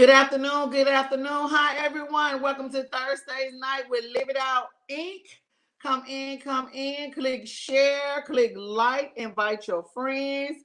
Good afternoon. Good afternoon. Hi, everyone. Welcome to Thursday's night with Live It Out Inc. Come in, click share, click like, invite your friends,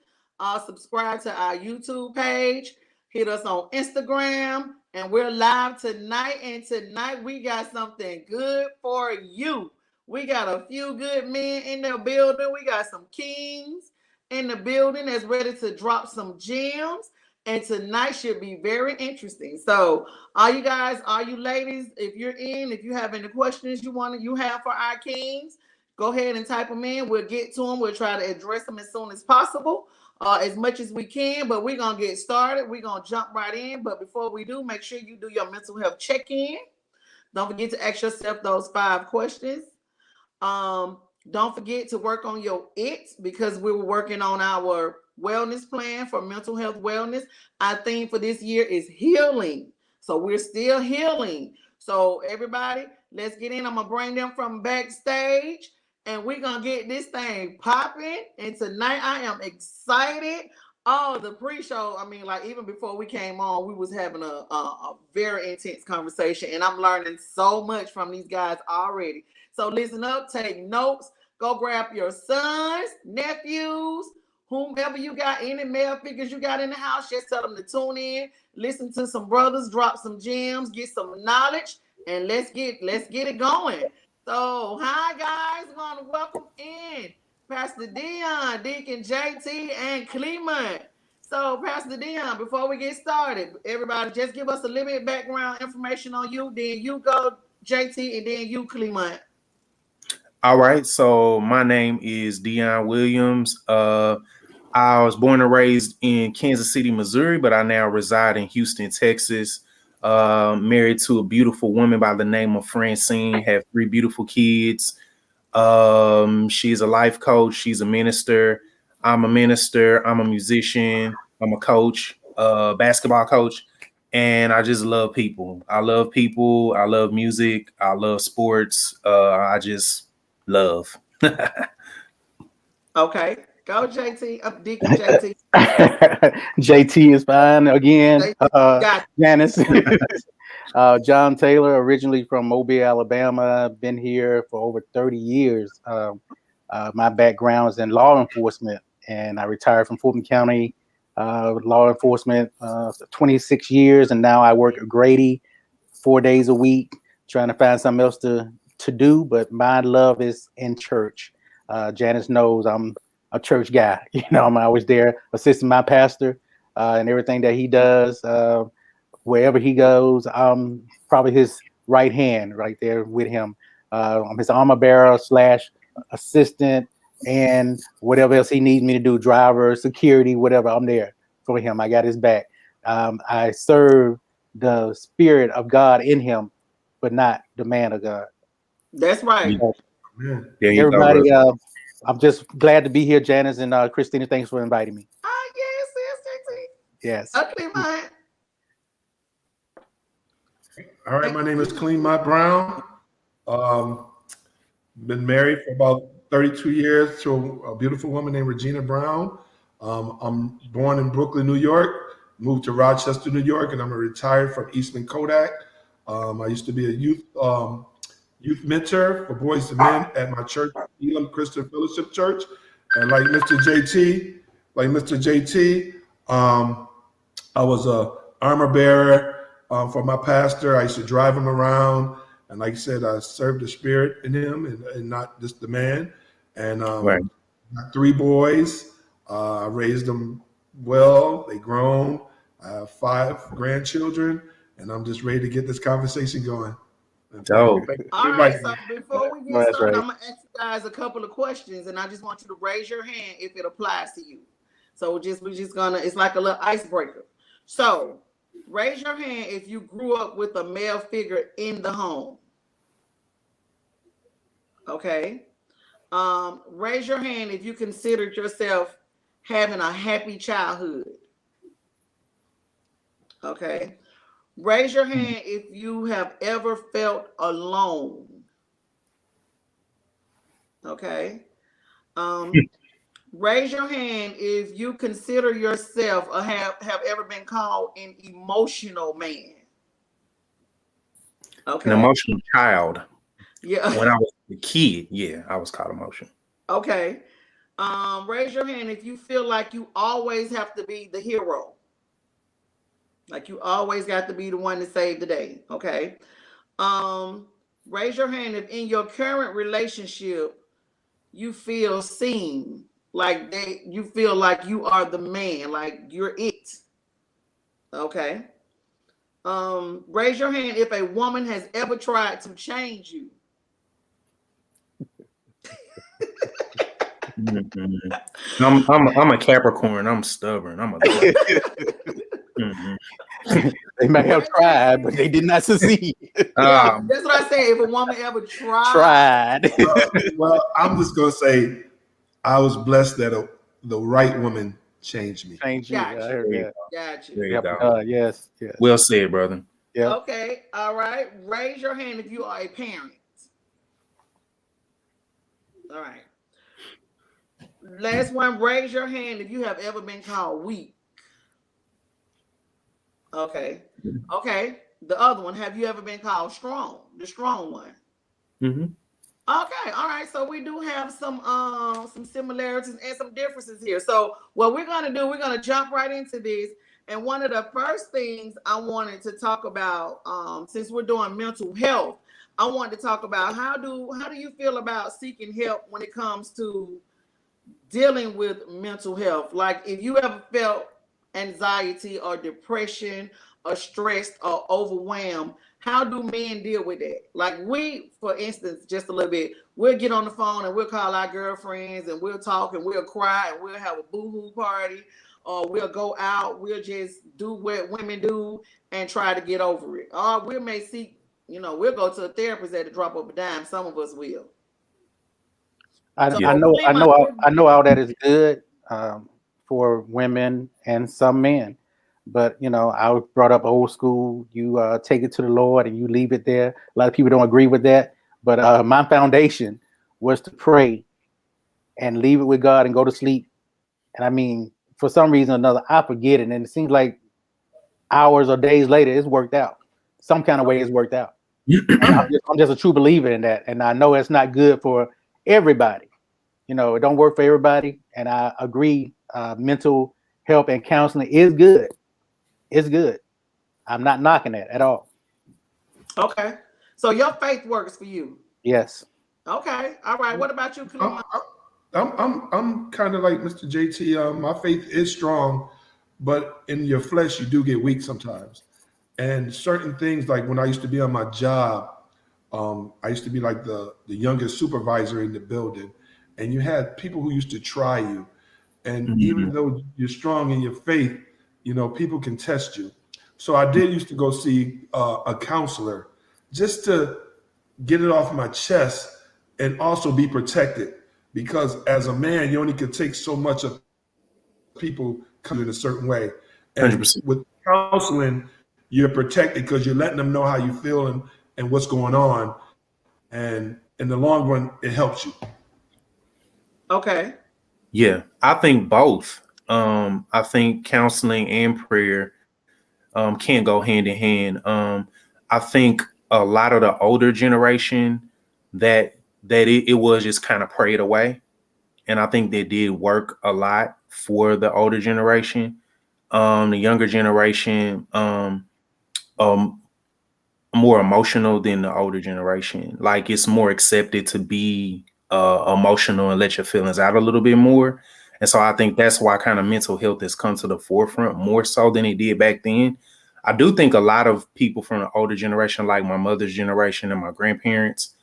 subscribe to our YouTube page, hit us on Instagram, and we're live tonight. And tonight we got something good for you. We got a few good men in the building. We got some kings in the building that's ready to drop some gems. And tonight should be very interesting. So, all you guys, all you ladies, if you have any questions you have for our kings, go ahead and type them in. We'll get to them. We'll try to address them as soon as possible, as much as we can. But we're gonna get started. We're gonna jump right in. But before we do, make sure you do your mental health check-in. Don't forget to ask yourself those 5 questions. Um, don't forget to work on your it because we were working on our wellness plan for mental health wellness. Our theme for this year is healing. So we're still healing. So everybody, let's get in. I'm gonna bring them from backstage and we're gonna get this thing popping. And tonight I am excited. Oh, the pre-show. I mean, like even before we came on, we was having a very intense conversation, and I'm learning so much from these guys already. So listen up, take notes, go grab your sons, nephews, whomever you got, any male figures you got in the house, just tell them to tune in, listen to some brothers, drop some gems, get some knowledge, and let's get it going. So hi guys, I want to welcome in Pastor Dion, Deacon JT, and Clement. So Pastor Dion, before we get started, everybody just give us a little bit of background information on you, then you go JT, and then you Clement. All right, so my name is Dion Williams. I was born and raised in Kansas City, Missouri, but I now reside in Houston, Texas. Married to a beautiful woman by the name of Francine. Have 3 beautiful kids. She's a life coach. She's a minister. I'm a minister. I'm a musician. I'm a coach, basketball coach, and I just love people. I love people. I love music. I love sports. I just love. Okay, go JT, up Deacon JT. JT is fine again. JT, got Janice, John Taylor, originally from Mobile, Alabama. Been here for over 30 years. My background is in law enforcement, and I retired from Fulton County law enforcement 26 years, and now I work at Grady 4 days a week, trying to find something else to do. But my love is in church. Janice knows I'm a church guy. I'm always there assisting my pastor and everything that he does. Wherever he goes, I'm probably his right hand right there with him. I'm his armor bearer / assistant, and whatever else he needs me to do, driver, security, whatever, I'm there for him. I got his back. I serve the spirit of God in him, but not the man of God. that's right. There you go, Everybody, brother. I'm just glad to be here, Janice and Christina. Thanks for inviting me. Ah, yes, Yes. yes, JT. Okay, man. All right, my name is Clement Brown. Been married for about 32 years to a beautiful woman named Regina Brown. I'm born in Brooklyn, New York, moved to Rochester, New York, and I'm a retired from Eastman Kodak. I used to be a youth mentor for boys and men at my church, Elam Christian Fellowship Church. And like Mr. JT, I was a armor bearer for my pastor. I used to drive him around, and like I said, I served the spirit in him and not just the man. And Right. got 3 boys. I raised them well. They grown. I have 5 grandchildren, and I'm just ready to get this conversation going. Dope. All right, so before we No, get that's started, right. I'm gonna ask you guys a couple of questions, and I just want you to raise your hand if it applies to you. So we're just gonna, it's like a little icebreaker. So raise your hand if you grew up with a male figure in the home. Okay. Raise your hand if you considered yourself having a happy childhood. Okay. Raise your hand if you have ever felt alone. Okay. Um, Raise your hand if you consider yourself or have ever been called an emotional man. Okay. An emotional child. Yeah. When I was a kid, yeah, I was called emotional. Okay. Raise your hand if you feel like you always have to be the hero. Like you always got to be the one to save the day. Okay. Raise your hand if in your current relationship you feel seen. Like you feel like you are the man, like you're it. Okay. Raise your hand if a woman has ever tried to change you. I'm a Capricorn. I'm stubborn. I'm a They may have tried, but they did not succeed. Yeah, that's what I say. If a woman ever tried. Well, I'm just gonna say I was blessed that the right woman changed me. Changed you. Got I you. heard that. Got you. There you Yep, go. yes, yes. Well said, brother. Yep. Okay. All right. Raise your hand if you are a parent. All right. Last one. Raise your hand if you have ever been called weak. Okay. Okay. The other one. Have you ever been called strong? The strong one. Mm-hmm. Okay, all right. So we do have some similarities and some differences here. So what we're gonna do, we're gonna jump right into this. And one of the first things I wanted to talk about, since we're doing mental health, I wanted to talk about how do you feel about seeking help when it comes to dealing with mental health? Like if you ever felt anxiety or depression or stressed or overwhelmed, how do men deal with that? Like we, for instance, just a little bit, we'll get on the phone and we'll call our girlfriends and we'll talk and we'll cry and we'll have a boo-hoo party, or we'll go out, we'll just do what women do and try to get over it. Or we may seek, we'll go to a therapist at the drop of a dime. Some of us will. I know all that is good for women and some men, but I was brought up old school. You take it to the Lord and you leave it there. A lot of people don't agree with that, but my foundation was to pray and leave it with God and go to sleep. And I mean, for some reason or another, I forget it, and it seems like hours or days later, it's worked out. Some kind of way it's worked out. I'm just a true believer in that, and I know it's not good for everybody. It don't work for everybody, and I agree. Mental health and counseling is good. It's good. I'm not knocking that at all. Okay, so your faith works for you. Yes. Okay. All right. What about you, Clem? I'm kind of like Mr. JT. My faith is strong, but in your flesh, you do get weak sometimes. And certain things, like when I used to be on my job, I used to be like the youngest supervisor in the building, and you had people who used to try you. And even though you're strong in your faith, people can test you. So I did used to go see a counselor just to get it off my chest and also be protected. Because as a man, you only can take so much of people come in a certain way. And 100%. With counseling, you're protected because you're letting them know how you feel and what's going on. And in the long run, it helps you. Okay. Yeah, I think both. I think counseling and prayer can go hand in hand. I think a lot of the older generation that it was just kind of prayed away. And I think that did work a lot for the older generation. The younger generation, more emotional than the older generation. Like it's more accepted to be emotional and let your feelings out a little bit more. And so I think that's why kind of mental health has come to the forefront more so than it did back then. I do think a lot of people from the older generation, like my mother's generation and my grandparents,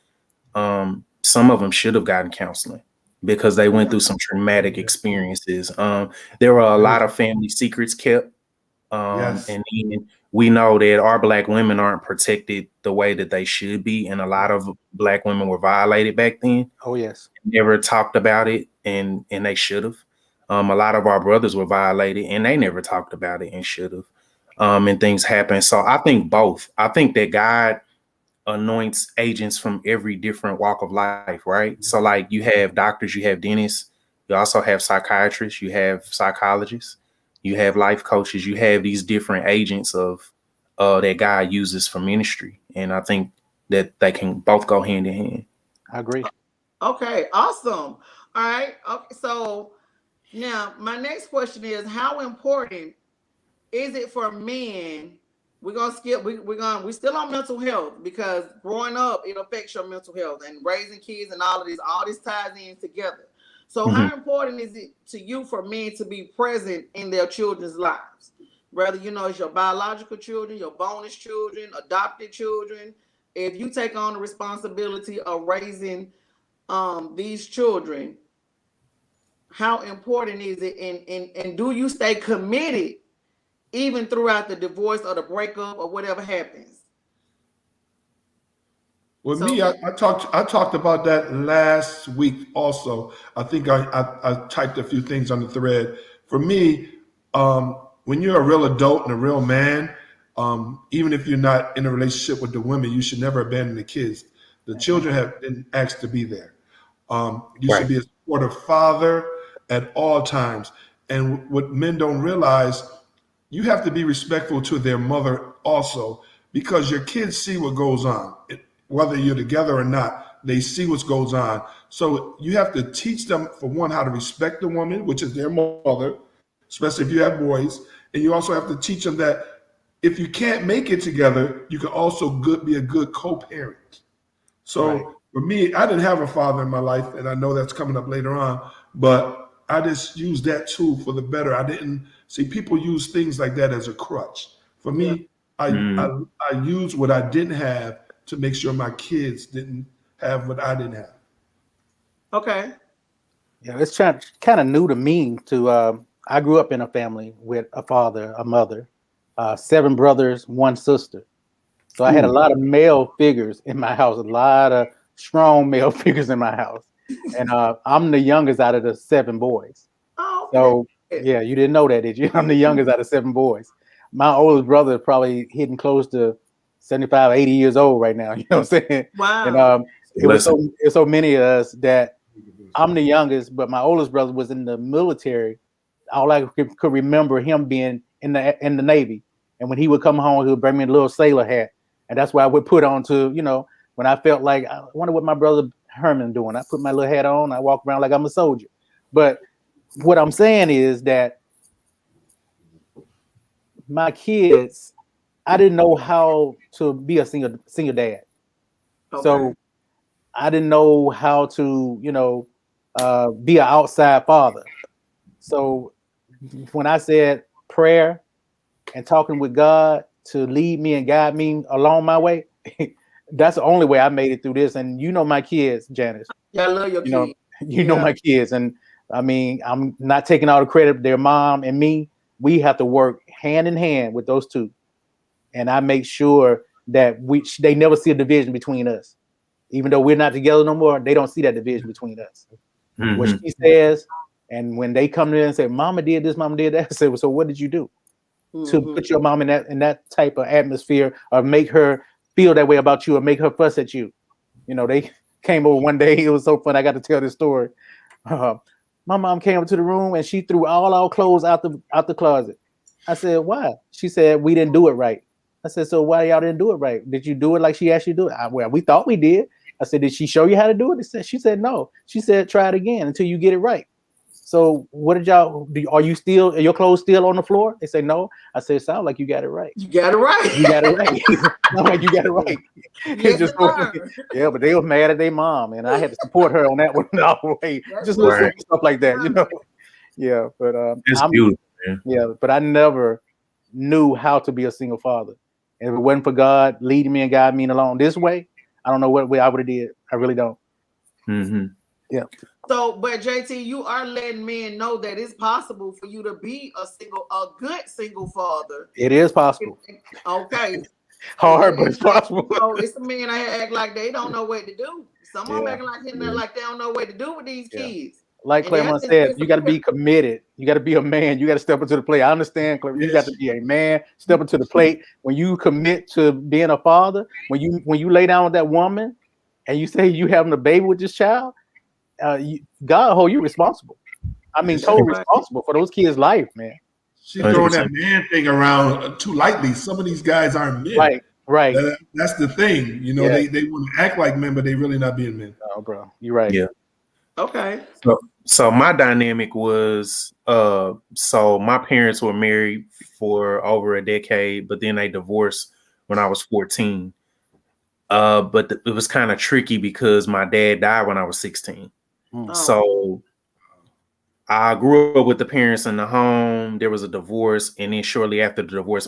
some of them should have gotten counseling because they went through some traumatic experiences. There were a lot of family secrets kept. Yes. And then we know that our Black women aren't protected the way that they should be. And a lot of Black women were violated back then. Oh, yes. Never talked about it, and they should have. A lot of our brothers were violated and they never talked about it and should have. And things happen. So I think both. I think that God anoints agents from every different walk of life, right? So like you have doctors, you have dentists, You also have psychiatrists, you have psychologists, you have life coaches, you have these different agents of that God uses for ministry. And I think that they can both go hand in hand. I agree. Okay, awesome. All right. Okay, so now my next question is, how important is it for men? We're gonna skip. We're still on mental health, because growing up it affects your mental health, and raising kids and all this ties in together. So how important is it to you for men to be present in their children's lives? Whether it's your biological children, your bonus children, adopted children. If you take on the responsibility of raising these children, how important is it, and do you stay committed even throughout the divorce or the breakup or whatever happens? With me, I talked about that last week also. I think I typed a few things on the thread. For me, when you're a real adult and a real man, even if you're not in a relationship with the women, you should never abandon the kids. The children have been asked to be there. You should be a supportive father at all times. And what men don't realize, you have to be respectful to their mother also, because your kids see what goes on. Whether you're together or not, they see what goes on. So you have to teach them, for one, how to respect the woman, which is their mother, especially if you have boys. And you also have to teach them that if you can't make it together, you can also be a good co-parent. So for me, I didn't have a father in my life, and I know that's coming up later on, but I just used that tool for the better. I didn't see people use things like that as a crutch. For me, I used what I didn't have to make sure my kids didn't have what I didn't have. Okay. Yeah, it's kind of new to me. I grew up in a family with a father, a mother, 7 brothers, 1 sister. So I had a lot of male figures in my house, a lot of strong male figures in my house. And I'm the youngest out of the 7 boys. Oh, so yeah, you didn't know that, did you? I'm the youngest out of 7 boys. My oldest brother is probably hitting close to 75, 80 years old right now. You know what I'm saying? Wow. And it was so many of us that I'm the youngest, but my oldest brother was in the military. All I could remember him being in the Navy. And when he would come home, he would bring me a little sailor hat. And that's why I would put on to, when I felt like, I wonder what my brother Herman doing. I put my little hat on. I walk around like I'm a soldier. But what I'm saying is that my kids, I didn't know how to be a single dad. Okay. So I didn't know how to, be an outside father. So when I said prayer and talking with God to lead me and guide me along my way, that's the only way I made it through this. And my kids, Janice. Yeah, I love your kids. You know my kids. And I mean, I'm not taking all the credit. Their mom and me, we have to work hand in hand with those 2. And I make sure that they never see a division between us. Even though we're not together no more, they don't see that division between us. Mm-hmm. What she says, and when they come in and say, Mama did this, Mama did that, I say, well, so what did you do to put your mom in that type of atmosphere, or make her feel that way about you, or make her fuss at you? They came over one day. It was so fun. I got to tell this story. My mom came up to the room and she threw all our clothes out the closet. I said, why? She said, we didn't do it right. I said, so why y'all didn't do it right? Did you do it like she asked you to do it? Well, we thought we did. I said, did she show you how to do it? She said, no. She said, try it again until you get it right. So what did y'all do? Are your clothes still on the floor? They say, no. I said, it sounds like you got it right. You got it right. You got it right. Sound like you got it right. Yeah, but they were mad at their mom, and I had to support her on that one all the way. Just little stuff like that, Yeah, but it's beautiful, man. Yeah, but I never knew how to be a single father. And if it wasn't for God leading me and guiding me along this way, I don't know what way I would have did. I really don't. Mm-hmm. Yeah. So, but JT, you are letting men know that it's possible for you to be a good single father. It is possible. Okay. Hard, but it's possible. So it's the men I act like they don't know what to do. Some of them acting like they don't know what to do with these kids. Like Claremont said, you got to be committed. You got to be a man. You got to step into the plate. I understand, Claremont. You got to be a man, step into the plate. When you commit to being a father, when you lay down with that woman and you say you having a baby with this child, God hold you responsible. I mean, She- totally responsible for those kids' life, man. She's throwing 100%. that man thing around too lightly. Some of these guys aren't men. Right, right. That's the thing. You know, Yeah. they want to act like men, but they really not being men. Oh, bro, you're right. Yeah. Okay. So my dynamic was so my parents were married for over a decade, but then they divorced when I was 14. But it was kind of tricky because my dad died when I was 16. Mm. Oh. So I grew up with the parents in the home. There was a divorce, and then shortly after the divorce,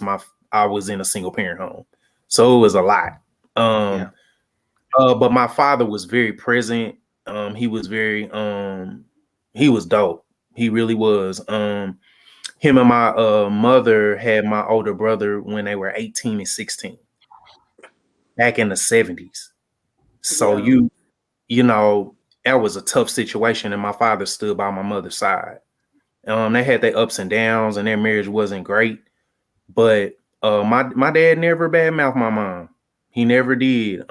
I was in a single parent home. So it was a lot. But my father was very present. He was very he was dope. He really was. Him and my mother had my older brother when they were 18 and 16 back in the 70s. So Yeah. you know, that was a tough situation, and my father stood by my mother's side. They had their ups and downs, and their marriage wasn't great. But my dad never badmouthed my mom. He never did.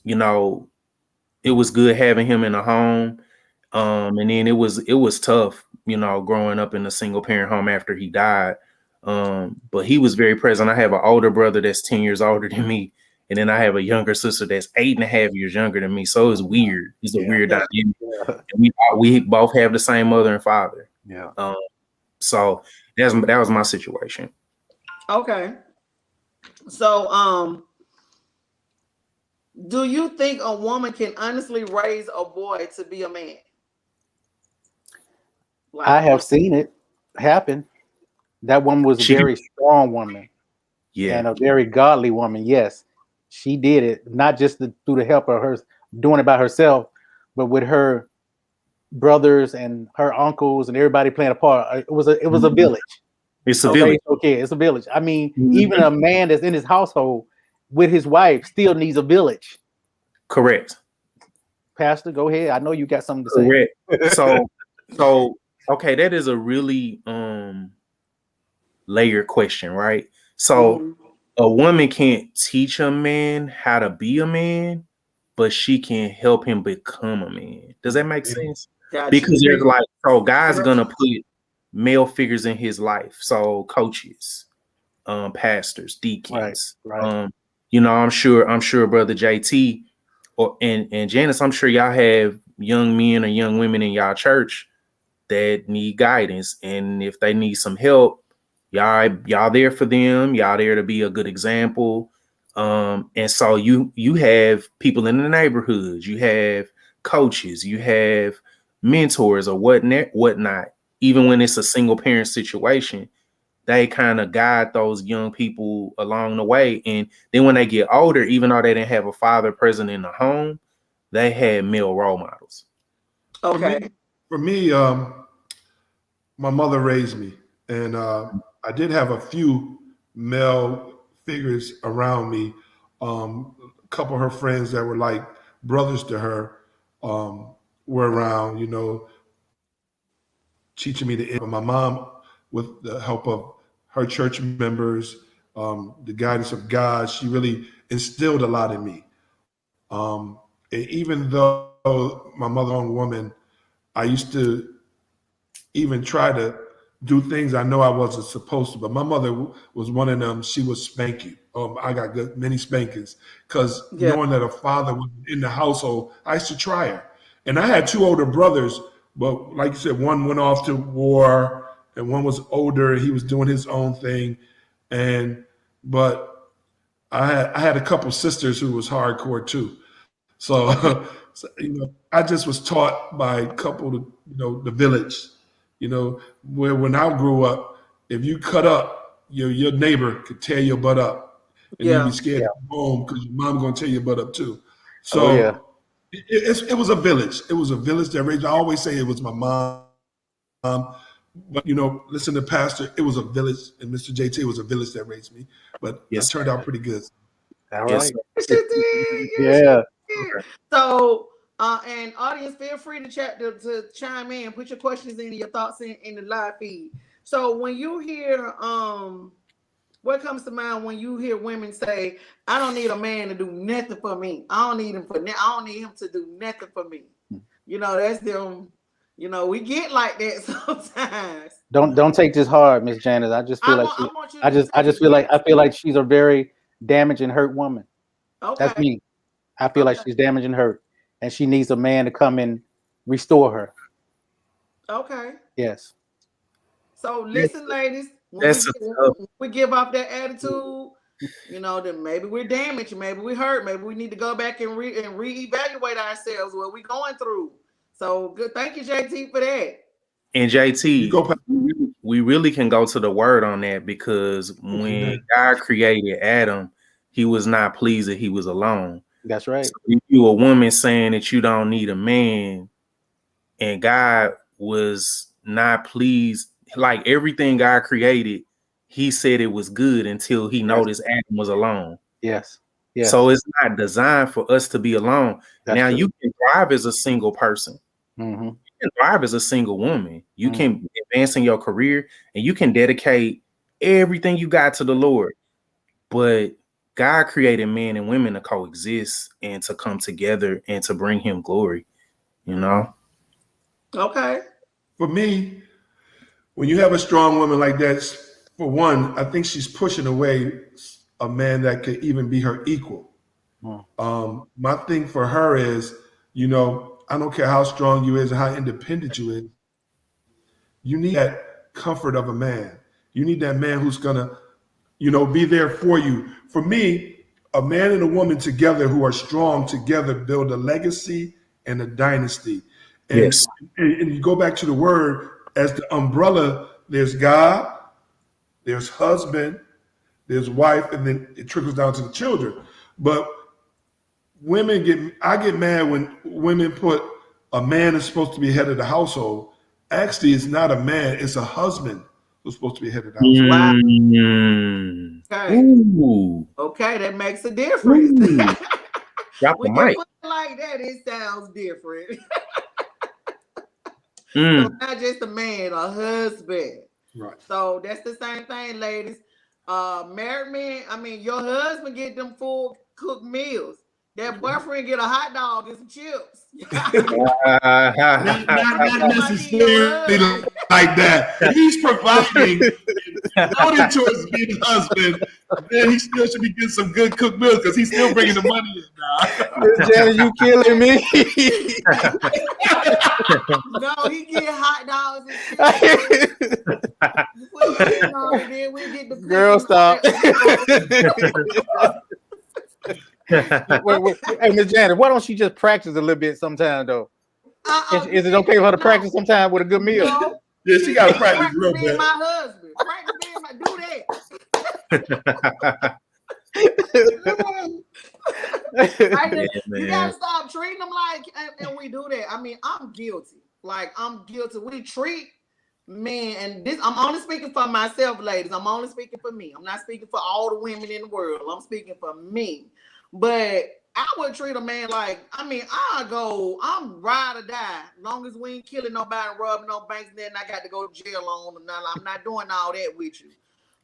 You know, it was good having him in the home. And then it was tough, you know, growing up in a single parent home after he died. But he was very present. I have an older brother that's 10 years older than me. And then I have a younger sister that's 8.5 years younger than me. So it's weird. It's a weird dynamic. And we both have the same mother and father. Yeah. So that was my situation. Okay. So, do you think a woman can honestly raise a boy to be a man? Like, I have seen it happen. That woman was a very strong woman. Yeah. And a very godly woman. Yes, she did it, not just through the help of her doing it by herself, but with her brothers and her uncles and everybody playing a part. It was a village. It's a village. Okay, it's a village. I mean, even a man that's in his household with his wife still needs a village. Correct. Pastor, go ahead. I know you got something to say. Correct. So okay, that is a really layered question, right? So a woman can't teach a man how to be a man, but she can help him become a man. Does that make sense? Gotcha. Because there's guys gonna put male figures in his life. So coaches, pastors, deacons. Right. You know, I'm sure Brother JT and Janice, I'm sure y'all have young men or young women in y'all church that need guidance. And if they need some help, y'all there for them. Y'all there to be a good example. And so you have people in the neighborhoods, you have coaches, you have mentors or whatnot. Even when it's a single parent situation, they kind of guide those young people along the way. And then when they get older, even though they didn't have a father present in the home, they had male role models. Okay. For me, my mother raised me, and I did have a few male figures around me. A couple of her friends that were like brothers to her were around, you know, teaching me to. My mom, with the help of her church members, the guidance of God, she really instilled a lot in me. And even though my mother-owned woman, I used to even try to do things I know I wasn't supposed to. But my mother was one of them. She would spank you. I got many spankings because knowing that a father was in the household, I used to try her. And I had two older brothers, but like you said, one went off to war and one was older. He was doing his own thing. But I had a couple sisters who was hardcore too. So, you know, I just was taught by a couple of, you know, the village, you know, where when I grew up, if you cut up, your neighbor could tear your butt up, and you'd be scared to go home because your mom's gonna tear your butt up too. So it was a village. It was a village that raised. I always say it was my mom, but you know, listen to Pastor. It was a village, and Mr. JT, it was a village that raised me. But it turned out pretty good. All right. Yeah. So, and audience, feel free to chat to chime in, put your questions in, your thoughts in the live feed. So when you hear, what comes to mind when you hear women say, "I don't need a man to do nothing for me. I don't need him to do nothing for me." That's them. We get like that sometimes. Don't take this hard, Miss Janice. I just feel I feel like she's a very damaged and hurt woman. Okay. That's me. I feel like she's damaged and hurt, and she needs a man to come and restore her. Okay. Yes. So listen, ladies, when we give off that attitude, then maybe we're damaged, maybe we hurt, maybe we need to go back and reevaluate ourselves, what we're going through. So good. Thank you, JT, for that. And JT, we really can go to the word on that, because when God created Adam, he was not pleased that he was alone. That's right. So if you a woman saying that you don't need a man, and God was not pleased, like everything God created, he said it was good until he noticed Adam was alone. Yes. Yes. So it's not designed for us to be alone. That's now true. You can thrive as a single person. Mm-hmm. You can thrive as a single woman. You can advance in your career, and you can dedicate everything you got to the Lord. But God created men and women to coexist and to come together and to bring him glory, Okay. For me, when you have a strong woman like that, for one, I think she's pushing away a man that could even be her equal. My thing for her is, I don't care how strong you is or how independent you is. You need that comfort of a man. You need that man who's gonna, be there for you. For me, a man and a woman together who are strong together build a legacy and a dynasty. And, yes. And you go back to the word as the umbrella. There's God, there's husband, there's wife, and then it trickles down to the children. But I get mad when women put a man is supposed to be head of the household. Actually, it's not a man, it's a husband who's supposed to be head of the household. Okay. Ooh. Okay, that makes a difference. Drop the mic. Put it like that, it sounds different. So not just a man, a husband. Right. So that's the same thing, ladies. Married men, your husband get them full cooked meals. That boyfriend get a hot dog and some chips. not necessarily like that. He's providing only towards being a husband. Then he still should be getting some good cooked meals because he's still bringing the money in now. Miss Janet, you killing me. No, he get hot dogs and chips. Then we get the girl, stop. Wait. Hey, Miss Janet, why don't she just practice a little bit sometime, though? Is it okay for her to practice sometime with a good meal? No. Yeah, she got to practice real being bad. my husband. Practice being do that. You gotta stop treating them like, and we do that. I'm guilty. I'm guilty. We treat men, and this, I'm only speaking for myself, ladies. I'm only speaking for me. I'm not speaking for all the women in the world. I'm speaking for me. But I would treat a man like, I'm ride or die. Long as we ain't killing nobody, robbing no banks, and then I got to go to jail on. I'm not doing all that with you.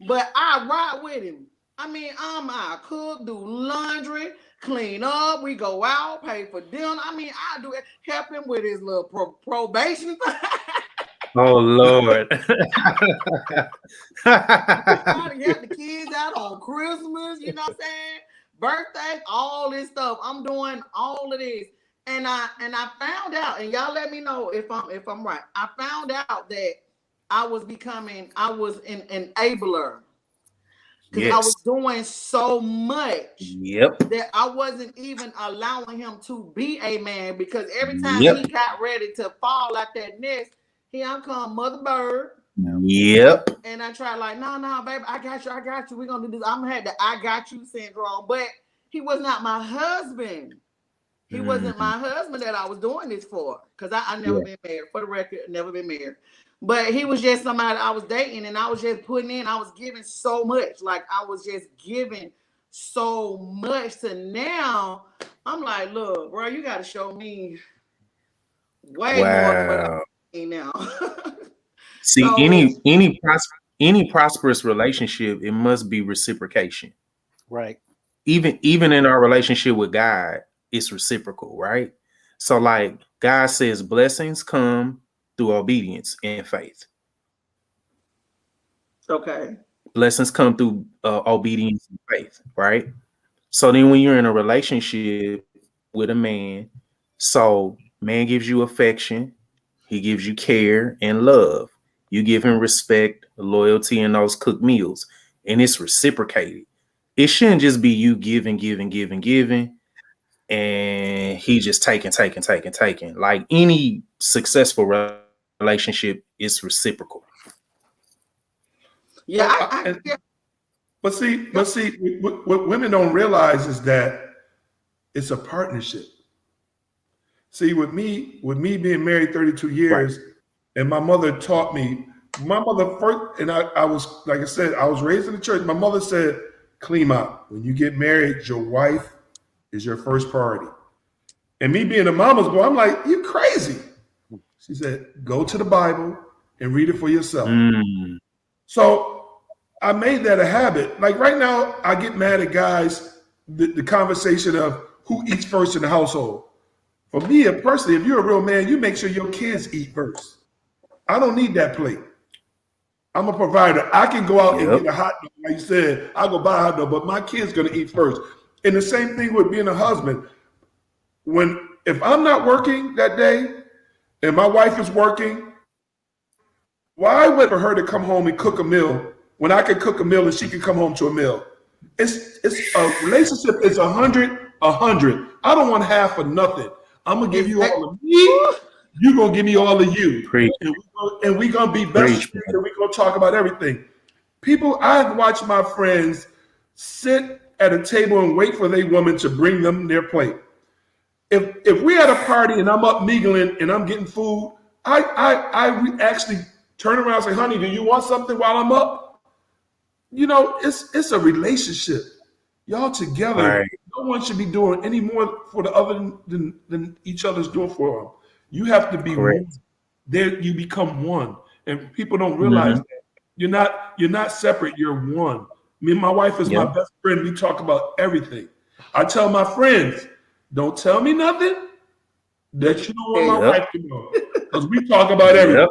But I ride with him. I cook, do laundry, clean up. We go out, pay for dinner. I do it, help him with his little probation. Oh, Lord. I get the kids out on Christmas, you know what I'm saying? Birthdays, all this stuff. I'm doing all of this. And I found out, and y'all let me know if I'm right. I found out that I was an enabler. Because I was doing so much that I wasn't even allowing him to be a man, because every time he got ready to fall out that nest, here come Mother Bird. Yep. And I tried no, baby, I got you. We're going to do this. I'm going to have the I got you syndrome. But he was not my husband. He wasn't my husband that I was doing this for. Because I never been married. For the record, never been married. But he was just somebody I was dating, and I was just putting in. I was giving so much. I was just giving so much to now. I'm like, look, bro, you got to show me way more than what I'm doing now. See, any prosperous relationship, it must be reciprocation. Right. Even in our relationship with God, it's reciprocal, right? So God says blessings come through obedience and faith. Okay. Blessings come through obedience and faith, right? So then when you're in a relationship with a man, so man gives you affection, he gives you care and love. You give him respect, loyalty, and those cooked meals, and it's reciprocated. It shouldn't just be you giving, and he just taking. Like any successful relationship is reciprocal. Yeah, But see, what women don't realize is that it's a partnership. See, with me being married 32 years, right, and my mother taught me, my mother first, and I was, like I said, I was raised in the church. My mother said, Klima, when you get married, your wife is your first priority. And me being a mama's boy, I'm like, you crazy. She said, go to the Bible and read it for yourself. So I made that a habit. Like right now, I get mad at guys, the conversation of who eats first in the household. For me, personally, if you're a real man, you make sure your kids eat first. I don't need that plate. I'm a provider. I can go out and get a hot dog. Like you said, I'll go buy a hot dog, but my kid's going to eat first. And the same thing with being a husband. If I'm not working that day and my wife is working, why would for her to come home and cook a meal when I can cook a meal and she can come home to a meal? It's a relationship is 100. I don't want half or nothing. I'm gonna give you all of me. You're gonna give me all of you. And we're gonna be best friends, and we're gonna talk about everything. I've watched my friends sit at a table and wait for their woman to bring them their plate. If we're at a party and I'm up mingling and I'm getting food, I actually turn around and say, honey, do you want something while I'm up? You know, it's a relationship. Y'all together. Right. No one should be doing any more for the other than each other's doing for them. You have to be one. There, you become one. And people don't realize that. You're not separate, you're one. Me and my wife is my best friend. We talk about everything. I tell my friends, don't tell me nothing that you don't want my wife to know. Because we talk about everything.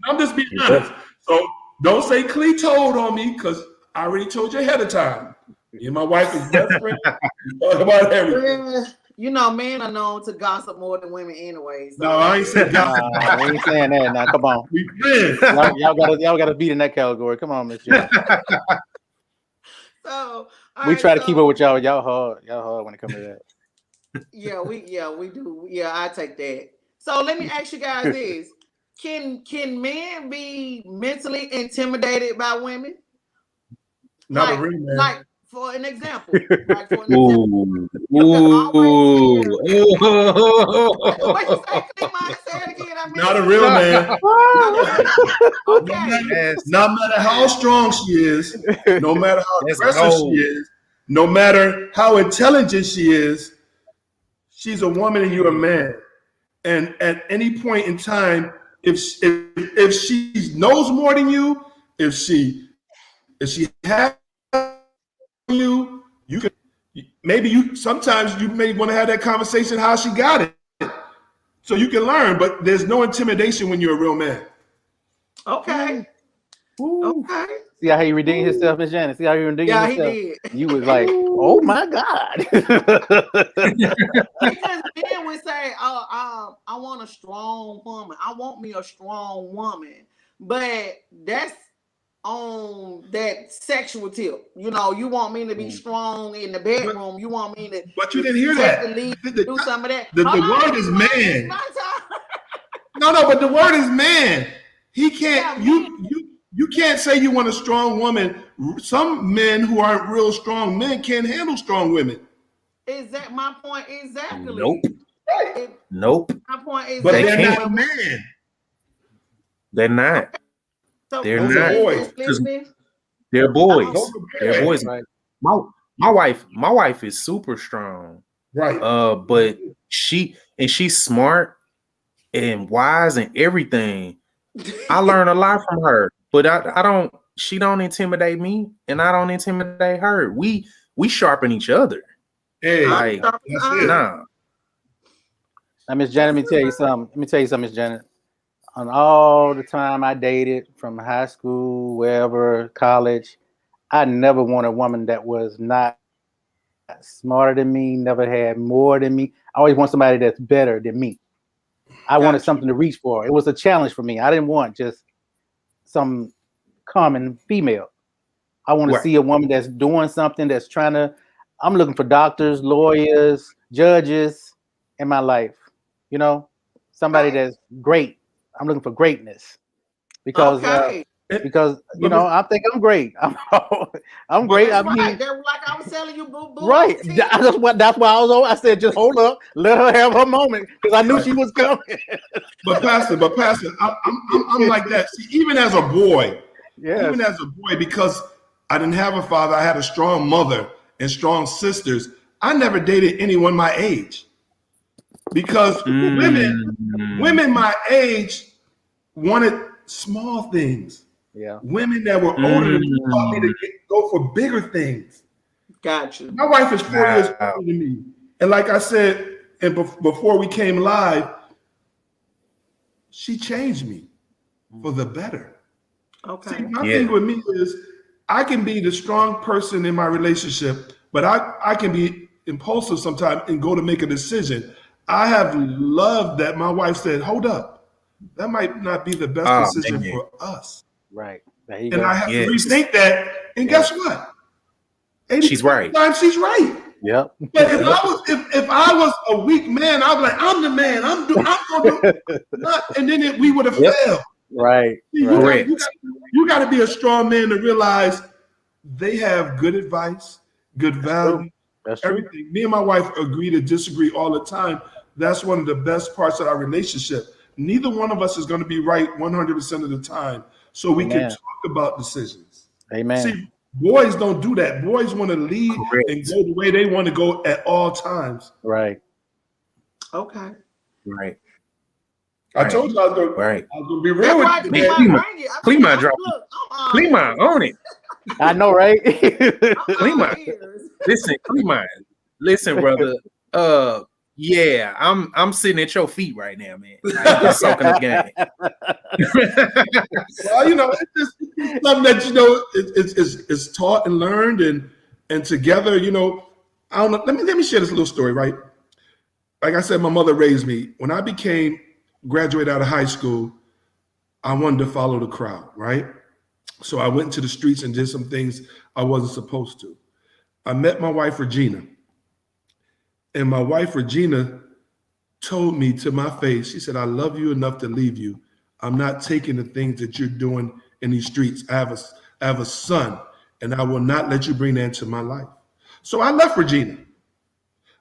I'm just being honest. So don't say Clee told on me, because I already told you ahead of time. Me and my wife is best friend. We talk about everything. You know, men are known to gossip more than women anyway. So. No, I ain't saying gossip. I ain't saying that now. Come on. We friends. Y'all gotta beat in that category. Come on, Miss J. So we try to keep up with y'all. Y'all hard when it comes to that. Yeah, we do. Yeah, I take that. So let me ask you guys this. Can men be mentally intimidated by women? Not a real man. Like for an example. What you say, Cleveland? Say it again. Not a real man. Okay. No matter how strong she is, no matter how aggressive she is, no matter how intelligent she is, she's a woman and you're a man. And at any point in time, if she knows more than you, if she has you can sometimes you may want to have that conversation how she got it, so you can learn. But there's no intimidation when you're a real man. Okay. Okay. See how he redeemed himself, Miss Janet? See how he redeemed himself? Yeah, he did. You was like, oh my God. Because men would say, I want a strong woman. I want me a strong woman. But that's on that sexual tip. You know, you want me to be strong in the bedroom. You want me to. But you didn't hear that. Do some of that. The word is man. No, but the word is man. He can't. You can't say you want a strong woman. Some men who aren't real strong men can't handle strong women. Is that my point? Exactly. Nope. Right. Nope. My point is, but they're not a man. They're not. So they're not. Boys. They're boys. They're boys. Right. My wife is super strong. Right. But she's smart and wise and everything. I learn a lot from her, but she don't intimidate me and I don't intimidate her. We sharpen each other. Hey, like, nah. Now, Miss Janet, let me tell you something. Let me tell you something, Miss Janet. On all the time I dated, from high school, wherever, college, I never wanted a woman that was not smarter than me, never had more than me. I always want somebody that's better than me. I wanted something to reach for. It was a challenge for me. I didn't want just some common female. I want to see a woman that's doing something, that's trying to. I'm looking for doctors, lawyers, judges in my life. You know, somebody that's great. I'm looking for greatness because you know, I think I'm great. I'm great. I mean, right. They're like I was telling you, boo. Right. That's why I was over. I said, just hold up, let her have her moment, because I knew she was coming. But Pastor, I'm like that. See, even as a boy, because I didn't have a father, I had a strong mother and strong sisters. I never dated anyone my age. Because women my age wanted small things. Yeah. Women that were older than me taught me to go for bigger things. Gotcha. My wife is 4 years older than me. And like I said, and before we came live, she changed me for the better. Okay. See, my thing with me is I can be the strong person in my relationship, but I can be impulsive sometimes and go to make a decision. I have loved that my wife said, hold up, that might not be the best decision for us. Right. And I have to rethink that. And guess what? She's right. She's right. Yep. But if I was a weak man, I'd be like, I'm the man. I'm gonna do and then we would have failed. Right. You got to be a strong man to realize they have good advice, good value. That's true. Everything. Me and my wife agree to disagree all the time. That's one of the best parts of our relationship. Neither one of us is going to be right 100% of the time. So we can talk about decisions. Amen. See, boys don't do that. Boys want to lead and go the way they want to go at all times. Right. Okay. Right. I told you I was going to be real with you. Clean on it. I know, right? Listen, brother. Yeah, I'm sitting at your feet right now, man. Just soaking up game. Well, you know, it's something that, you know, it's taught and learned and together, you know. I don't know. Let me share this little story, right? Like I said, my mother raised me. When I graduated out of high school, I wanted to follow the crowd, right? So I went into the streets and did some things I wasn't supposed to. I met my wife, Regina. And my wife, Regina, told me to my face, she said, I love you enough to leave you. I'm not taking the things that you're doing in these streets. I have a son, and I will not let you bring that into my life. So I left Regina.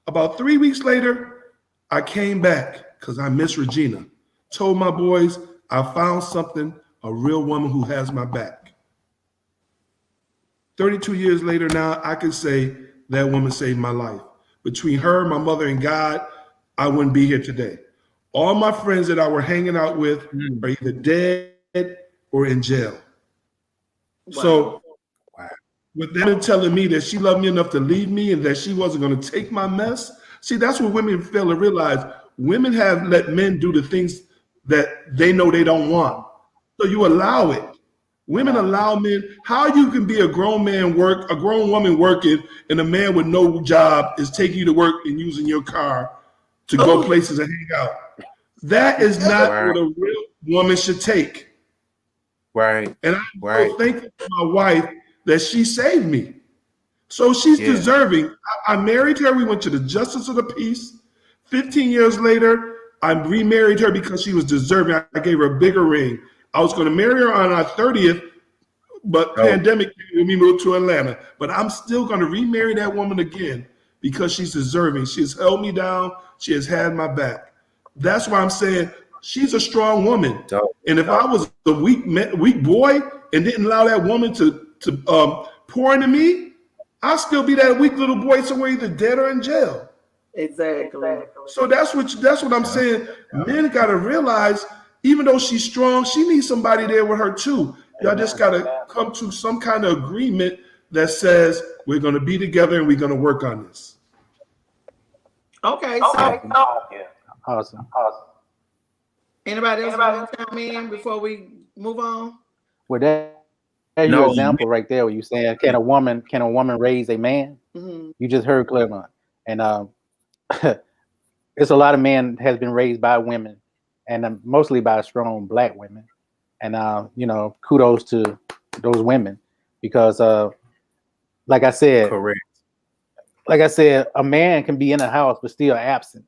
About 3 weeks later, I came back because I miss Regina. Told my boys, I found something, a real woman who has my back. 32 years later now, I can say that woman saved my life. Between her, my mother, and God, I wouldn't be here today. All my friends that I were hanging out with are either dead or in jail. Wow. So with them telling me that she loved me enough to leave me and that she wasn't going to take my mess, see, that's what women fail to realize. Women have let men do the things that they know they don't want. So you allow it. Women allow men. How you can be a grown woman working, and a man with no job is taking you to work and using your car to go places and hang out. That is not what a real woman should take. Right. And I'm so thankful to my wife that she saved me. So she's deserving. I married her. We went to the Justice of the Peace. 15 years later, I remarried her because she was deserving. I gave her a bigger ring. I was going to marry her on our 30th, but pandemic, we moved to Atlanta. But I'm still going to remarry that woman again because she's deserving. She has held me down. She has had my back. That's why I'm saying she's a strong woman. And if I was a weak boy and didn't allow that woman to pour into me, I'll still be that weak little boy somewhere either dead or in jail. Exactly. So that's what I'm saying. Men got to realize, even though she's strong, she needs somebody there with her too. Y'all just got to come to some kind of agreement that says we're going to be together and we're going to work on this. Okay. So Awesome. Anybody else want to chime in before we move on? Well, that's your example right there. Where you saying, can a woman raise a man? Mm-hmm. You just heard Claremont, and it's a lot of men has been raised by women, and mostly by strong Black women, and kudos to those women because, like I said, Correct. a man can be in a house but still absent.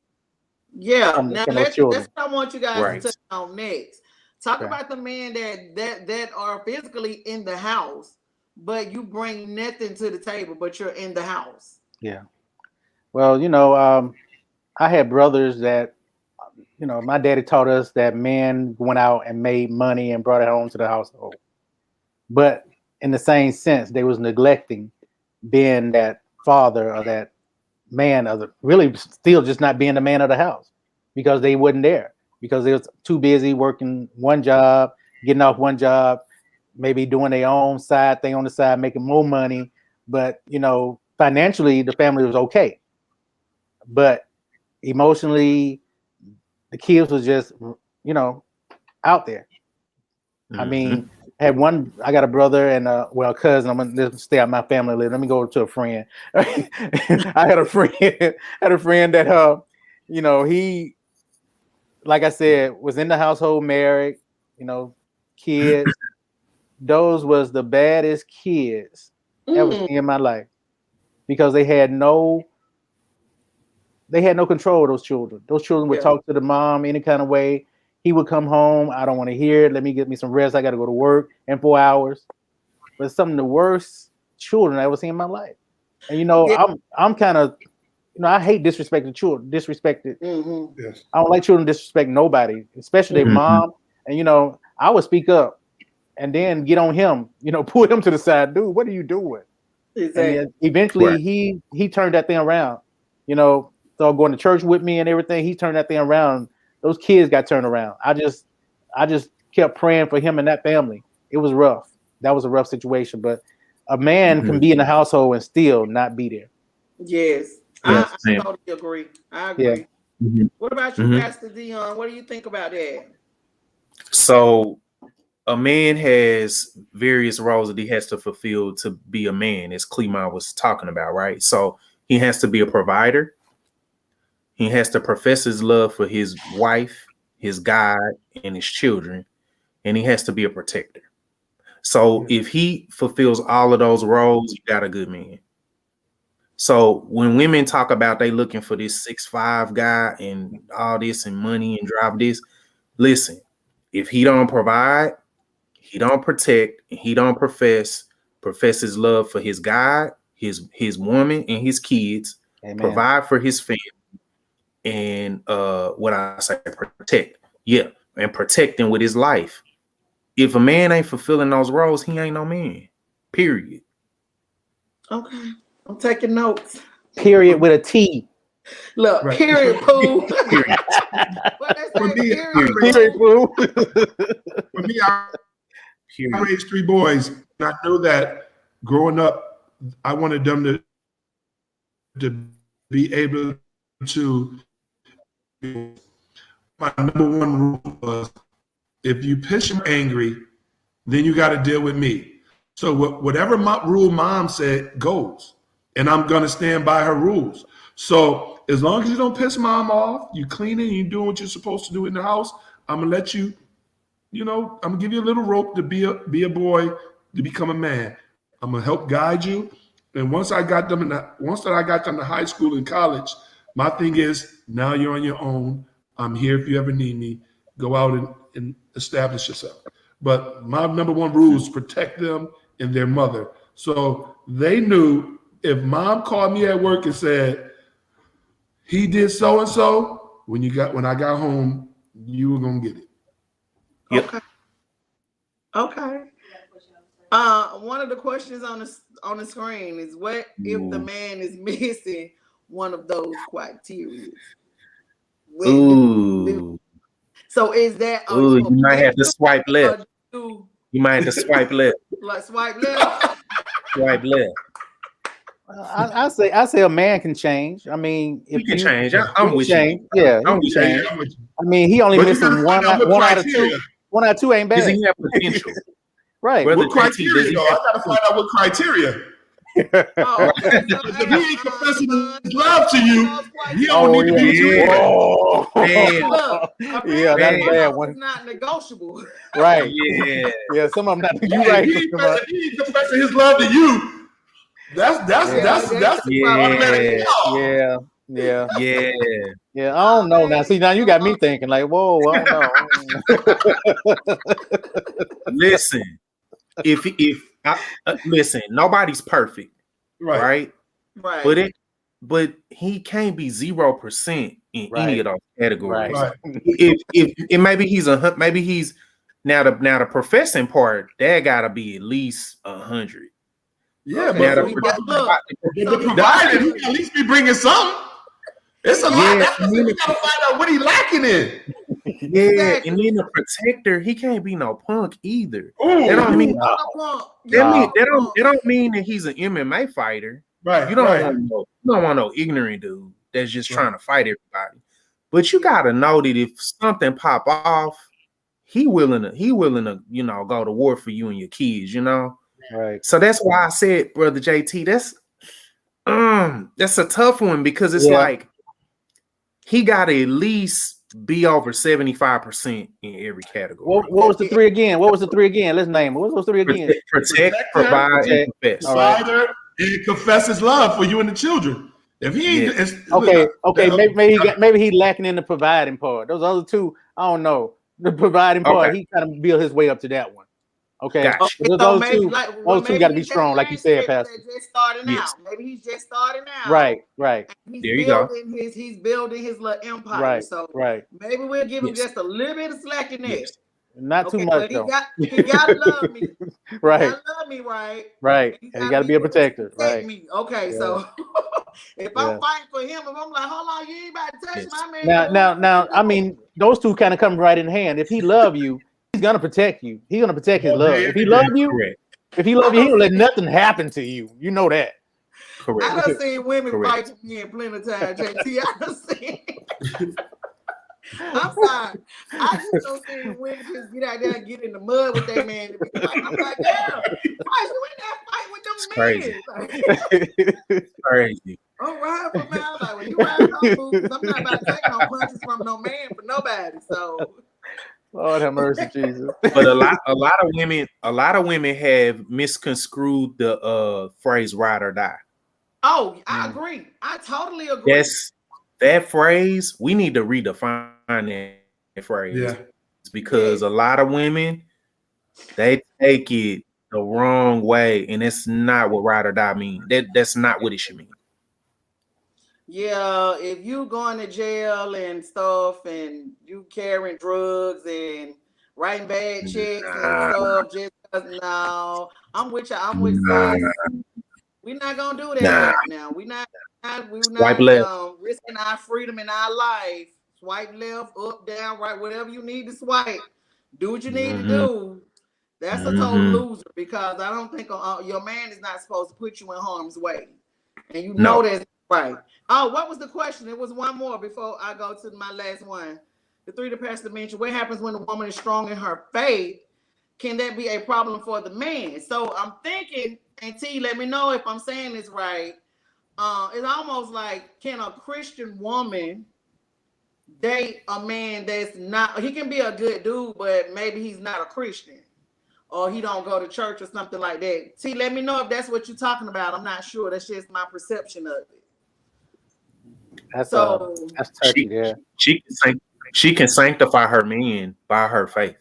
Yeah. Now that's what I want you guys to touch on next. Talk about the men that are physically in the house, but you bring nothing to the table, but you're in the house. Yeah. Well, I had brothers that, my daddy taught us that men went out and made money and brought it home to the household. But in the same sense, they was neglecting being that father or that man of really still just not being the man of the house because they wasn't there, because they was too busy working one job, getting off one job, maybe doing their own side thing on the side, making more money. But, financially, the family was okay. But emotionally, the kids was just, out there. Mm-hmm. I mean, I got a brother and a cousin. I'm gonna stay out my family list. Let me go to a friend. I had a friend that he, like I said, was in the household, married, kids. Those was the baddest kids ever seen in my life because they had no control of those children. Those children would talk to the mom any kind of way. He would come home. I don't want to hear it. Let me get me some rest. I got to go to work in 4 hours. But it's some of the worst children I ever seen in my life. And I'm kind of, I hate disrespecting children. Disrespected. Mm-hmm. Yes. I don't like children disrespect nobody, especially their mom. And I would speak up and then get on him. Pull him to the side. Dude, what are you doing? Exactly. And eventually he turned that thing around. Started going to church with me and everything. He turned that thing around. Those kids got turned around. I just kept praying for him and that family. It was rough. That was a rough situation. But a man can be in the household and still not be there. Yes. I totally agree. I agree. Yeah. Mm-hmm. What about you, Pastor Dion? What do you think about that? So a man has various roles that he has to fulfill to be a man, as Clemont was talking about, right? So he has to be a provider. He has to profess his love for his wife, his God, and his children, and he has to be a protector. So if he fulfills all of those roles, you got a good man. So when women talk about they looking for this 6'5" guy and all this and money and drive this, listen, if he don't provide, he don't protect, and he don't profess his love for his God, his woman, and his kids, Amen. Provide for his family. And protect. Yeah, and protect him with his life. If a man ain't fulfilling those roles, he ain't no man. Period. Okay. I'm taking notes. Period with a T. Look, Right. period, Pooh. Period, Pooh. For me, I raised 3 boys. And I know that growing up, I wanted them to be able to. My number one rule was, if you piss him angry, then you got to deal with me. So whatever rule mom said goes, and I'm going to stand by her rules. So as long as you don't piss mom off, you cleaning, you doing what you're supposed to do in the house, I'm going to let you, I'm going to give you a little rope to be a boy, to become a man. I'm going to help guide you. And once I got them to high school and college, my thing is, now you're on your own. I'm here if you ever need me. Go out and establish yourself. But my number one rule is protect them and their mother. So they knew if mom called me at work and said, he did so-and-so, when I got home, you were going to get it. Yep. Okay. One of the questions on the screen is, what if the man is missing one of those criteria? Ooh. So is that? Ooh, you might have to swipe left. You might have to swipe left. Like swipe left. Swipe left. I say a man can change. I mean, if He can you change. I'm with you. change, yeah, I'm he with can you. change. Yeah, I'm with you. I mean, he only But you missing gotta one find out what out of criteria. two. 1 out of 2 ain't Does bad. he have potential? Right. Brother What JT, does criteria he though? I have gotta find out what criteria. Oh, okay. So, If he ain't confessing his love to you, he don't Oh need to be with you yeah. anyway. Whoa. Man. Look, Yeah, that's a Man. bad It's one. not negotiable. Right. Yeah. Yeah, some of them not. You If right. he ain't confessing his love to you, that's automatic. Yeah. Yeah. Yeah. Yeah. I don't know. Now, see, now you got me thinking like, whoa, I don't know. Listen, listen, nobody's perfect, Right. right? But he can't be 0% in any of those categories. Right. If maybe he's now the professing part, that gotta be at least 100. Yeah, Okay, but so Now he got, look, the provider, he at least be bringing something. It's a lot. Yeah, That's what we gotta find out what he lacking in. yeah, Exactly. and then the protector, he can't be no punk either. Ooh, That don't mean No. that don't mean that he's an MMA fighter. right. You don't right. want no ignorant dude that's just trying to fight everybody. But you gotta know that if something pop off, he willing to go to war for you and your kids, Right. So that's why I said, brother JT, that's a tough one because it's like he gotta at least be over 75% in every category. What was the 3 again? Let's name it. What was those 3 again? Protect, provide, and confess. Provider and confess his love for you and the children. If he ain't, Okay. Maybe he lacking in the providing part. Those other 2, I don't know. The providing part, he kind of build his way up to that one. Okay. Gotcha. Those two got to be strong, like you said, Pastor. Just starting Yes. out. Maybe he's just starting out. Right. He's There you go. He's building his little empire. Right. So Right. maybe we'll give him just a little bit of slack in there. Yes. Not too much though. He gotta love me. Right. He gotta love me, right? Right. And he got to be a protector. Right. Me. Okay, so if I'm fighting for him, if I'm like, hold on, you ain't about to touch my man. Now, I mean, those 2 kind of come right in hand. If he love you, he's gonna protect you. He's gonna protect his love. If he love you, he don't let nothing happen to you. You know that. Correct. I done seen women fight for me in plenty of time, JT. I done seen. I'm sorry. I just don't see women just get out there and get in the mud with that man. I'm like, damn, why you in that fight with them men? It's crazy. I'm right for me. I'm like, well, you right on boots. I'm not about to take no punches from no man for nobody. So Lord have mercy, Jesus. But a lot of women have misconstrued the phrase ride or die. Oh, I agree. I totally agree. Yes, that phrase, we need to redefine that phrase. Yeah. Because a lot of women, they take it the wrong way, and it's not what ride or die mean. That's not what it should mean. Yeah, if you going to jail and stuff, and you carrying drugs and writing bad checks and stuff, just no, I'm with you. I'm with you. We're not gonna do that right now. We're not risking our freedom and our life. Swipe left, up, down, right, whatever you need to swipe. Do what you need to do. That's a total loser, because I don't think your man is not supposed to put you in harm's way, and you know that's right. Oh, what was the question? It was one more before I go to my last one. The 3 the pastor mentioned, what happens when a woman is strong in her faith? Can that be a problem for the man? So I'm thinking, and T, let me know if I'm saying this right. It's almost like, can a Christian woman date a man that's not, he can be a good dude, but maybe he's not a Christian, or he don't go to church or something like that. T, let me know if that's what you're talking about. I'm not sure. That's just my perception of it. That's touchy, yeah. She can sanctify her men by her faith.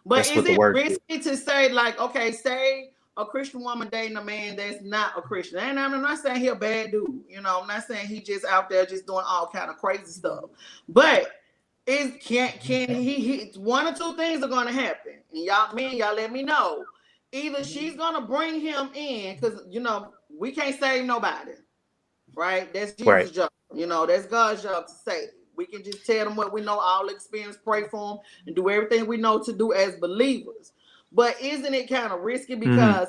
But that's is it risky to say, like, okay, say a Christian woman dating a man that's not a Christian? And I'm not saying he a bad dude, I'm not saying he just out there just doing all kind of crazy stuff. But can he one or two things are gonna happen. And y'all let me know. Either she's gonna bring him in, because we can't save nobody. Right? That's Jesus' job. That's God's job to save. We can just tell them what we know, all experience, pray for them, and do everything we know to do as believers. But isn't it kind of risky, because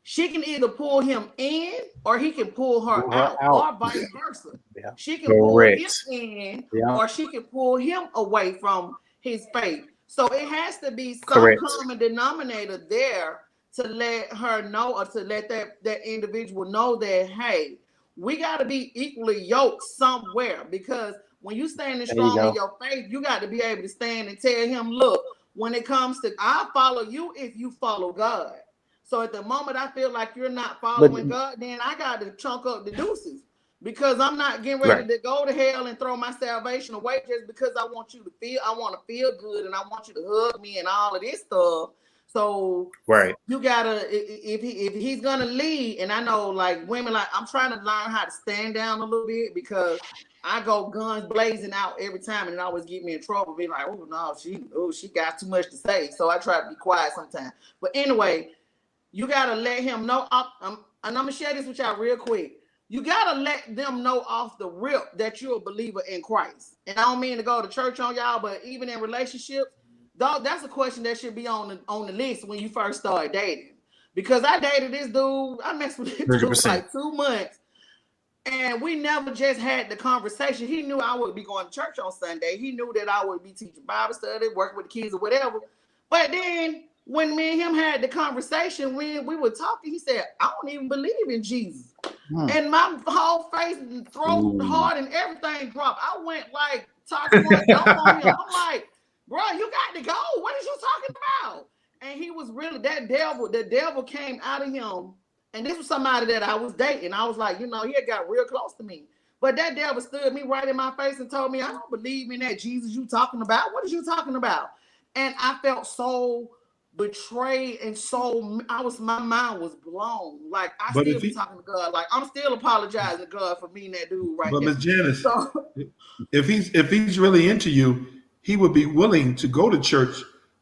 she can either pull him in or he can pull her Pull her out, out. or vice versa. Yeah. She can pull him Correct. in Yeah. or she can pull him away from his faith. So it has to be some Correct. common denominator there to let her know, or to let that individual know that, hey, we got to be equally yoked somewhere, because when you standing There you strong go. in your faith, you got to be able to stand and tell him, look, when it comes to, I'll follow you if you follow God. So at the moment I feel like you're not following God, then I got to chunk up the deuces, because I'm not getting ready Right. to go to hell and throw my salvation away just because I want you to feel, I want to feel good and I want you to hug me and all of this stuff. So Right. you gotta, if he's gonna lead, and I know like women, like I'm trying to learn how to stand down a little bit, because I go guns blazing out every time and it always get me in trouble, be like, oh no, she got too much to say. So I try to be quiet sometimes. But anyway, you gotta let him know. And I'm gonna share this with y'all real quick. You gotta let them know off the rip that you're a believer in Christ. And I don't mean to go to church on y'all, but even in relationships, dog, that's a question that should be on the list when you first start dating. Because I dated this dude, I messed with this dude 100%. for like 2 months, and we never just had the conversation. He knew I would be going to church on Sunday. He knew that I would be teaching Bible study, working with the kids or whatever. But then when me and him had the conversation, when we were talking, he said, I don't even believe in Jesus. And my whole face, throat, Ooh. heart, and everything dropped. I went like, talk to one dump on him. I'm like, bro, you got to go. What is you talking about? And he was really, the devil came out of him. And this was somebody that I was dating. I was like, he had got real close to me. But that devil stood me right in my face and told me, I don't believe in that Jesus you talking about. What is you talking about? And I felt so betrayed, and my mind was blown. Like I But still be talking to God. Like I'm still apologizing to God for being that dude right But there. Miss Janice, So, if he's really into you, he would be willing to go to church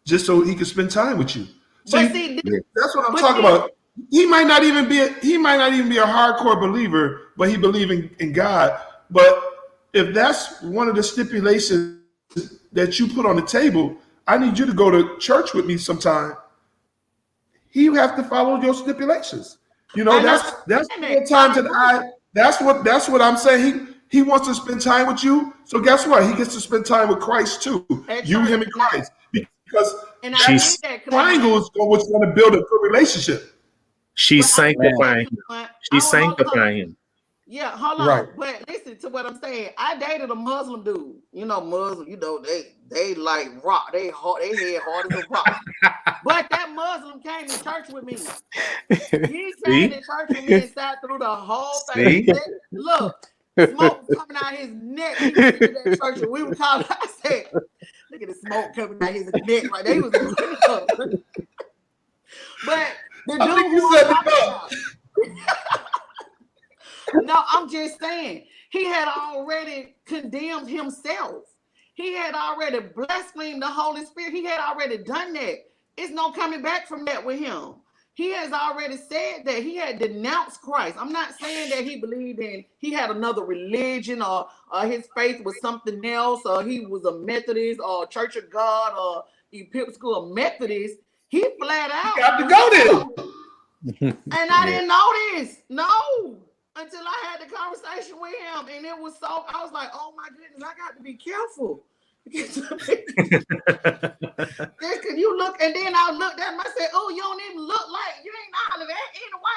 just so he could spend time with you. but see, That's what I'm but talking see- about. He might not even be a hardcore believer, but he believes in God. But if that's one of the stipulations that you put on the table, I need you to go to church with me sometime. You have to follow your stipulations. That's the times that that's what I'm saying. He wants to spend time with you. So guess what? He gets to spend time with Christ too. You, him, and Christ. Because and I did that triangle is what's going to build a good relationship. She's sanctifying him. She's sanctifying him. Yeah, hold on. Right. But listen to what I'm saying. I dated a Muslim dude. Muslim, they like rock. They head hard as a rock. But that Muslim came to church with me. He came to church with me and sat through the whole thing. Look, smoke coming out his neck. He was sitting at church and we were calling. I said, look at the smoke coming out his neck right there. He was but the dude who I'm talking about. No, I'm just saying, he had already condemned himself. He had already blasphemed the Holy Spirit. He had already done that. It's no coming back from that with him. He has already said that he had denounced Christ. I'm not saying that he had another religion, or his faith was something else, or he was a Methodist or a Church of God or Episcopal Methodist. He flat out got to go there. And I didn't know this. No. Until I had the conversation with him. And it was I was like, oh my goodness, I got to be careful. Because you look, and then I looked at him, I said, oh, you don't even look like, you ain't all of that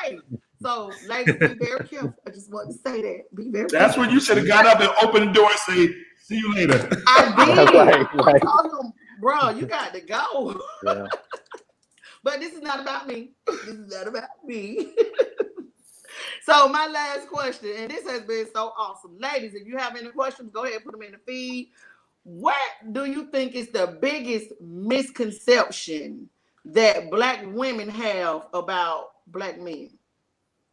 anyway. So, ladies, be very careful. I just want to say that. Be very That's careful. when you should have got up and opened the door and say, see you later. I did. Right. I told him, bro, you got to go. Yeah. But this is not about me. This is not about me. So my last question, and this has been so awesome. Ladies, if you have any questions, go ahead and put them in the feed. What do you think is the biggest misconception that Black women have about Black men,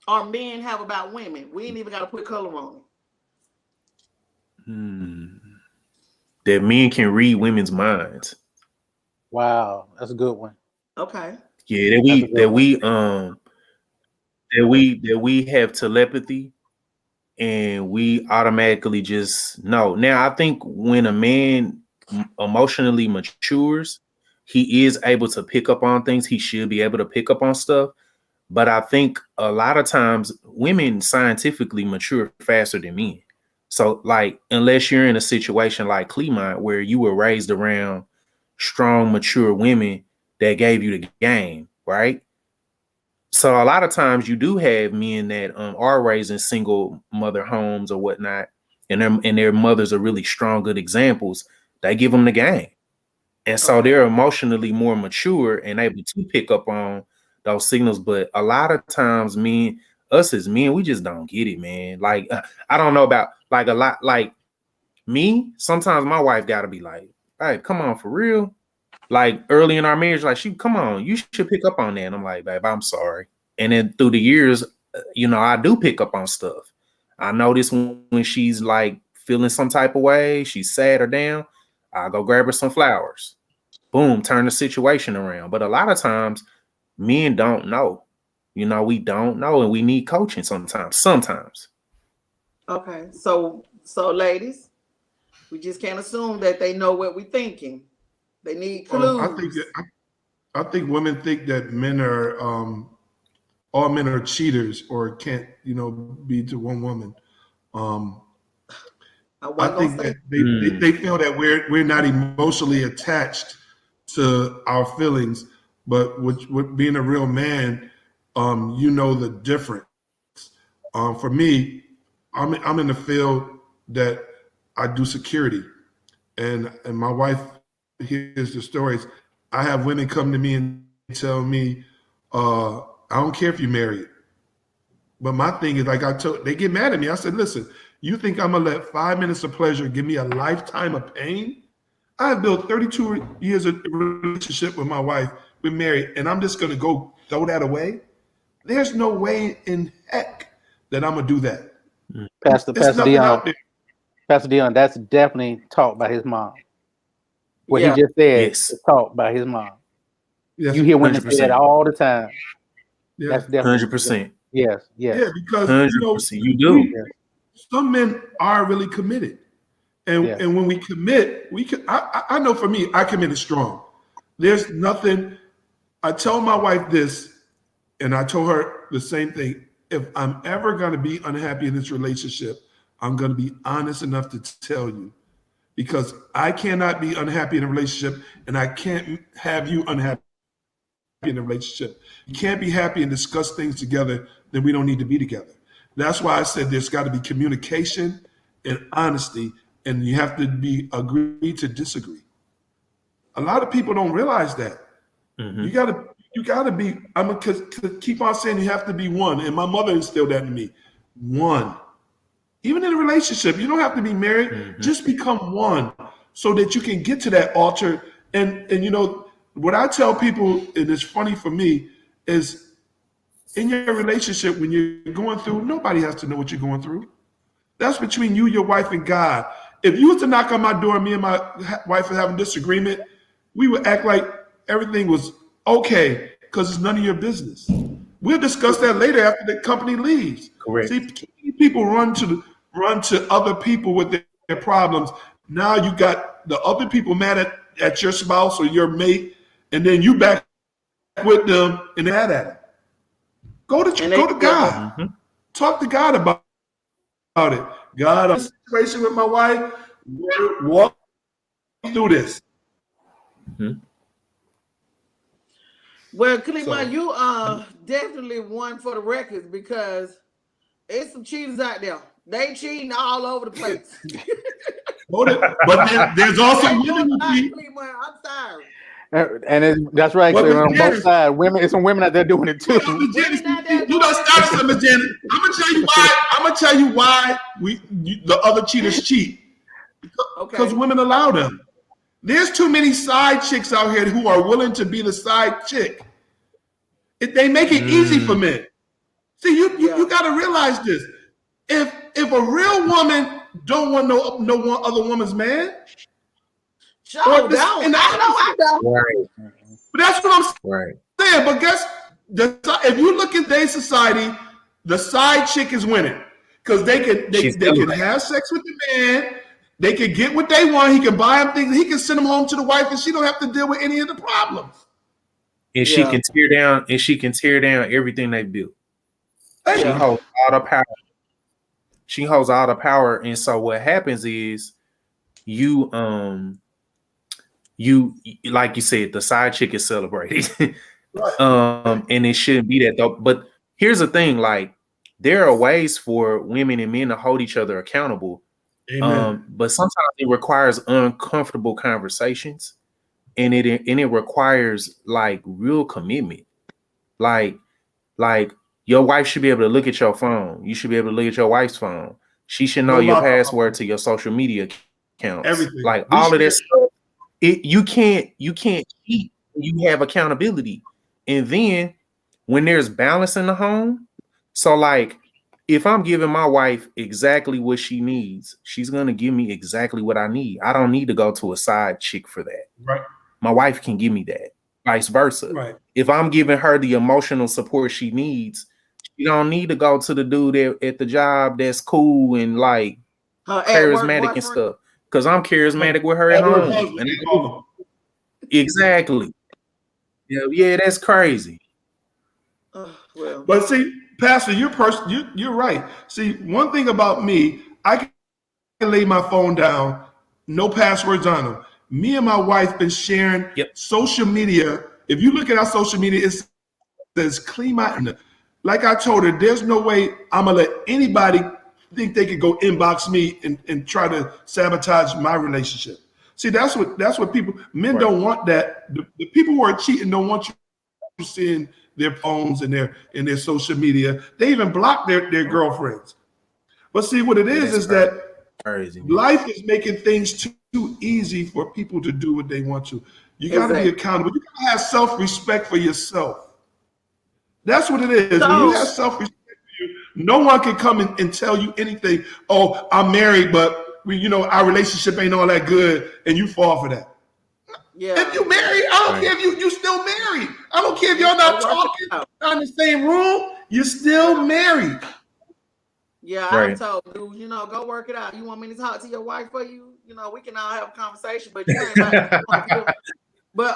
or men have about women? We ain't even got to put color on it. That men can read women's minds. Wow, that's a good one. Okay. Yeah, that we have telepathy, and we automatically just know. Now, I think when a man emotionally matures, he is able to pick up on things. He should be able to pick up on stuff. But I think a lot of times women scientifically mature faster than men. So, like, unless you're in a situation like Clemont where you were raised around strong, mature women that gave you the game, right? So a lot of times you do have men that are raised in single mother homes or whatnot, and their mothers are really strong, good examples. They give them the game, and so they're emotionally more mature and able to pick up on those signals. But a lot of times, us as men, we just don't get it, man. Like I don't know about like a lot, like me. Sometimes my wife got to be like, "Hey, come on, for real." Like early in our marriage, like come on, you should pick up on that. And I'm like, babe, I'm sorry. And then through the years, I do pick up on stuff. I notice when she's like feeling some type of way, she's sad or down, I'll go grab her some flowers. Boom, turn the situation around. But a lot of times, men don't know. We don't know, and we need coaching sometimes. Okay, so ladies, we just can't assume that they know what we're thinking. They need clues. I think women think that men are all men are cheaters or can't be to one woman. I think that they feel that we're not emotionally attached to our feelings, but with being a real man, the difference. For me, I'm in the field that I do security, and my wife hears the stories. I have women come to me and tell me, I don't care if you're married. But my thing is, like they get mad at me. I said, listen, you think I'm gonna let 5 minutes of pleasure give me a lifetime of pain? I have built 32 years of relationship with my wife. We're married, and I'm just gonna go throw that away? There's no way in heck that I'm gonna do that. Pastor Dion, that's definitely taught by his mom. What he just said is taught by his mom. Yes, you hear women say that all the time. Yeah. That's definitely 100%. Yes. Yeah, because 100%. You do. Some men are really committed, and when we commit, I know for me, I committed strong. There's nothing. I tell my wife this, and I told her the same thing. If I'm ever going to be unhappy in this relationship, I'm going to be honest enough to tell you. Because I cannot be unhappy in a relationship, and I can't have you unhappy in a relationship. You can't be happy and discuss things together, then we don't need to be together. That's why I said there's got to be communication and honesty, and you have to agree to disagree. A lot of people don't realize that. Mm-hmm. You gotta be. I'm gonna keep on saying you have to be one, and my mother instilled that in me. One. Even in a relationship, you don't have to be married. Mm-hmm. Just become one so that you can get to that altar. And what I tell people, and it's funny for me, is in your relationship, when you're going through, nobody has to know what you're going through. That's between you, your wife, and God. If you were to knock on my door, me and my wife were having disagreement, we would act like everything was okay because it's none of your business. We'll discuss that later after the company leaves. Correct. See, people run to other people with their problems. Now you got the other people mad at your spouse or your mate, and then you back with them and mad at it. Go to God. Mm-hmm. Talk to God about it. God, I'm in a situation with my wife. Walk through this. Mm-hmm. Well, Kalima, you are definitely one for the records because there's some cheaters out there. They cheating all over the place. But there's also women who cheat. I'm sorry. And that's right. So on both sides, it's some women out there doing it too. You don't start something, Janet. I'm gonna tell you why the other cheaters cheat. Because women allow them. There's too many side chicks out here who are willing to be the side chick. They make it easy for men. See, you got to realize this. If a real woman don't want no one other woman's man, I know. Right. But that's what I'm saying. But if you look at today's society, the side chick is winning because they can have sex with the man. They can get what they want. He can buy them things. He can send them home to the wife, and she don't have to deal with any of the problems. and she can tear down everything they built. She Yeah. holds all the power. She holds all the power, and so what happens is you like you said, the side chick is celebrated. And it shouldn't be that though. But here's the thing, like there are ways for women and men to hold each other accountable. Amen. But sometimes it requires uncomfortable conversations, and it requires like real commitment. Like your wife should be able to look at your phone. You should be able to look at your wife's phone. She should know No your lock- password to your social media accounts. Everything. Like We all should of this stuff. You can't cheat when you have accountability. And then when there's balance in the home, so like if I'm giving my wife exactly what she needs, she's gonna give me exactly what I need. I don't need to go to a side chick for that. Right. My wife can give me that. Vice versa. Right. If I'm giving her the emotional support she needs, she don't need to go to the dude at the job that's cool and like Her charismatic and stuff. Because I'm charismatic with her at home. And exactly. Yeah, that's crazy. Well, But see, Pastor, you're right. See, one thing about me, I can lay my phone down, no passwords on them. Me and my wife been sharing social media. If you look at our social media, it says clean my. Like I told her, there's no way I'm gonna let anybody think they could go inbox me and try to sabotage my relationship. See, that's what men don't want that. The people who are cheating don't want you seeing their phones and their social media. They even block their girlfriends. But see, what it is that life is making things too easy for people to do what they want to. You got to be accountable. You got to have self-respect for yourself. That's what it is. When you have self-respect for you, no one can come and tell you anything. Oh, I'm married, but our relationship ain't all that good, and you fall for that. yeah. If you married, I don't care if you still married. I don't care if y'all not talking in the same room. You're still married. Yeah, I told dude, go work it out. You want me to talk to your wife for you? We can all have a conversation, but you ain't about But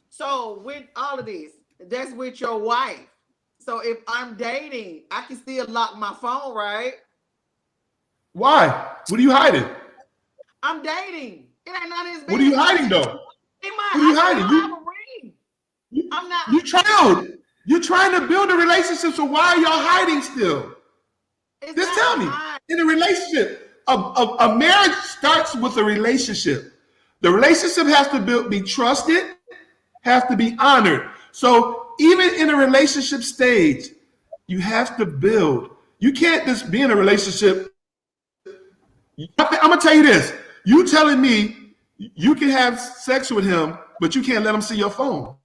so with all of this, that's with your wife. So if I'm dating, I can still lock my phone, right? Why? What are you hiding? I'm dating. It ain't none of his business. What are you hiding though? What are you hiding? I'm not. You're trying to build a relationship, so why are y'all hiding still? Just tell me. In a relationship, a marriage starts with a relationship. The relationship has to be trusted, has to be honored. So even in a relationship stage, you have to build. You can't just be in a relationship. I'm gonna tell you this. You telling me you can have sex with him, but you can't let him see your phone.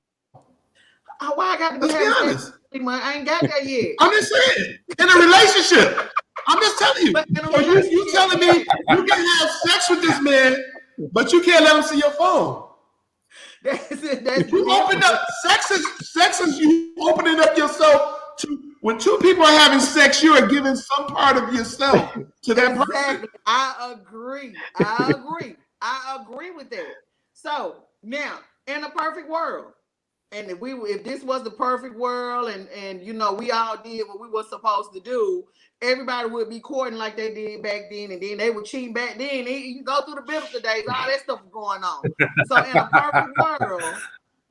Why I got to be honest? I ain't got that yet. I'm just saying, in a relationship. I'm just telling you. So you telling me you can have sex with this man, but you can't let him see your phone. That's you open up sex is you opening up yourself to when two people are having sex, you are giving some part of yourself to that person. I agree with that. So now, in a perfect world, and if this was the perfect world, and we all did what we were supposed to do, everybody would be courting like they did back then, and then they would cheat back then. You go through the biblical days, all that stuff was going on. So in a perfect world,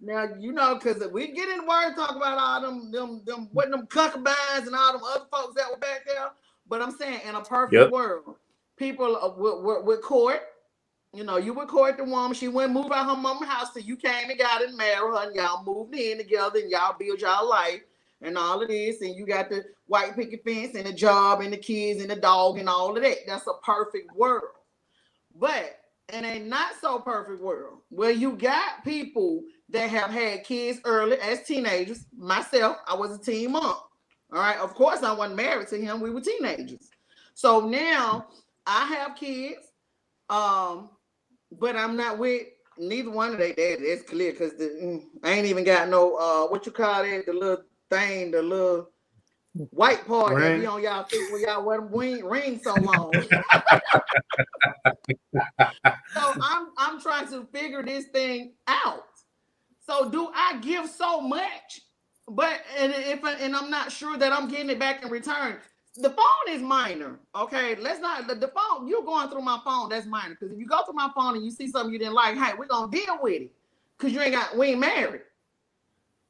now because we get in the word and talk about all them concubines and all them other folks that were back there. But I'm saying in a perfect world, people would court. You would court the woman. She wouldn't move out her mama's house till you came and got and married her, and y'all moved in together, and y'all build y'all life and all of this, and you got the white picket fence and the job and the kids and the dog and all of that. That's a perfect world. But in a not so perfect world, where you got people that have had kids early as teenagers. Myself, I was a teen mom. All right. Of course, I wasn't married to him. We were teenagers. So now I have kids. But I'm not with neither one of their daddy. That's clear because I ain't even got no what you call it, the little thing, the little white part that be on y'all face when y'all wear them rings so long. So I'm trying to figure this thing out. So do I give so much, but and I'm not sure that I'm getting it back in return? The phone is minor, okay? Let's not the phone. You're going through my phone, that's minor. Because if you go through my phone and you see something you didn't like, hey, we're gonna deal with it. Because we ain't married.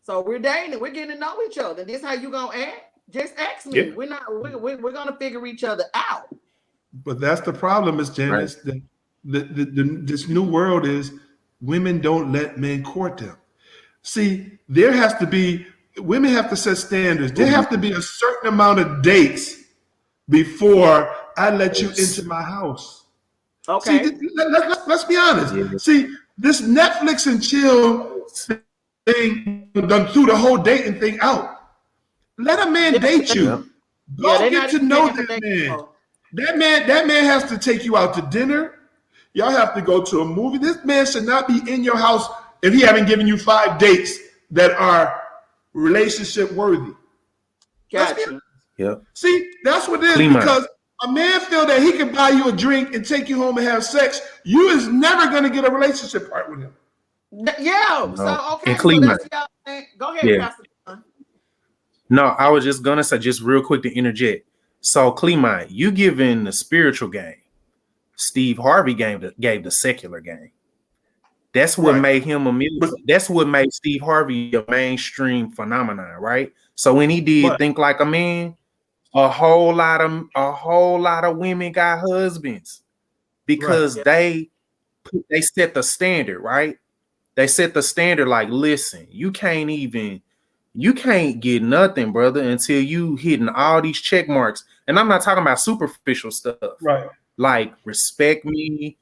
So we're dating, we're getting to know each other. This how you gonna act? Just ask me. Yeah. We're gonna figure each other out. But that's the problem, Miss Janice. Right. This new world is women don't let men court them. See, there has to be, women have to set standards. There have to be a certain amount of dates before I let you into my house. Okay. See, let's be honest. Yeah. See, this Netflix and chill thing done threw the whole dating thing out. Let a man date you. Go get to know that man. That man has to take you out to dinner. Y'all have to go to a movie. This man should not be in your house if he haven't given you 5 dates that are relationship worthy. Gotcha. Yep. See, that's what it is. Clean Because a man feel that he can buy you a drink and take you home and have sex. You is never going to get a relationship part with him. Yeah. So okay. And clean So that's y'all saying. Go ahead, Yeah. Pastor John. No, I was just gonna say, just real quick to interject. So, Clemont, you giving the spiritual game. Steve Harvey gave the secular game. That's what Right. made him that's what made Steve Harvey a mainstream phenomenon, right? So when he did But- Think Like a Man, a whole lot of women got husbands because they set the standard, right? They set the standard like, listen, you can't get nothing, brother, until you hitting all these check marks. And I'm not talking about superficial stuff. Right. Like respect me,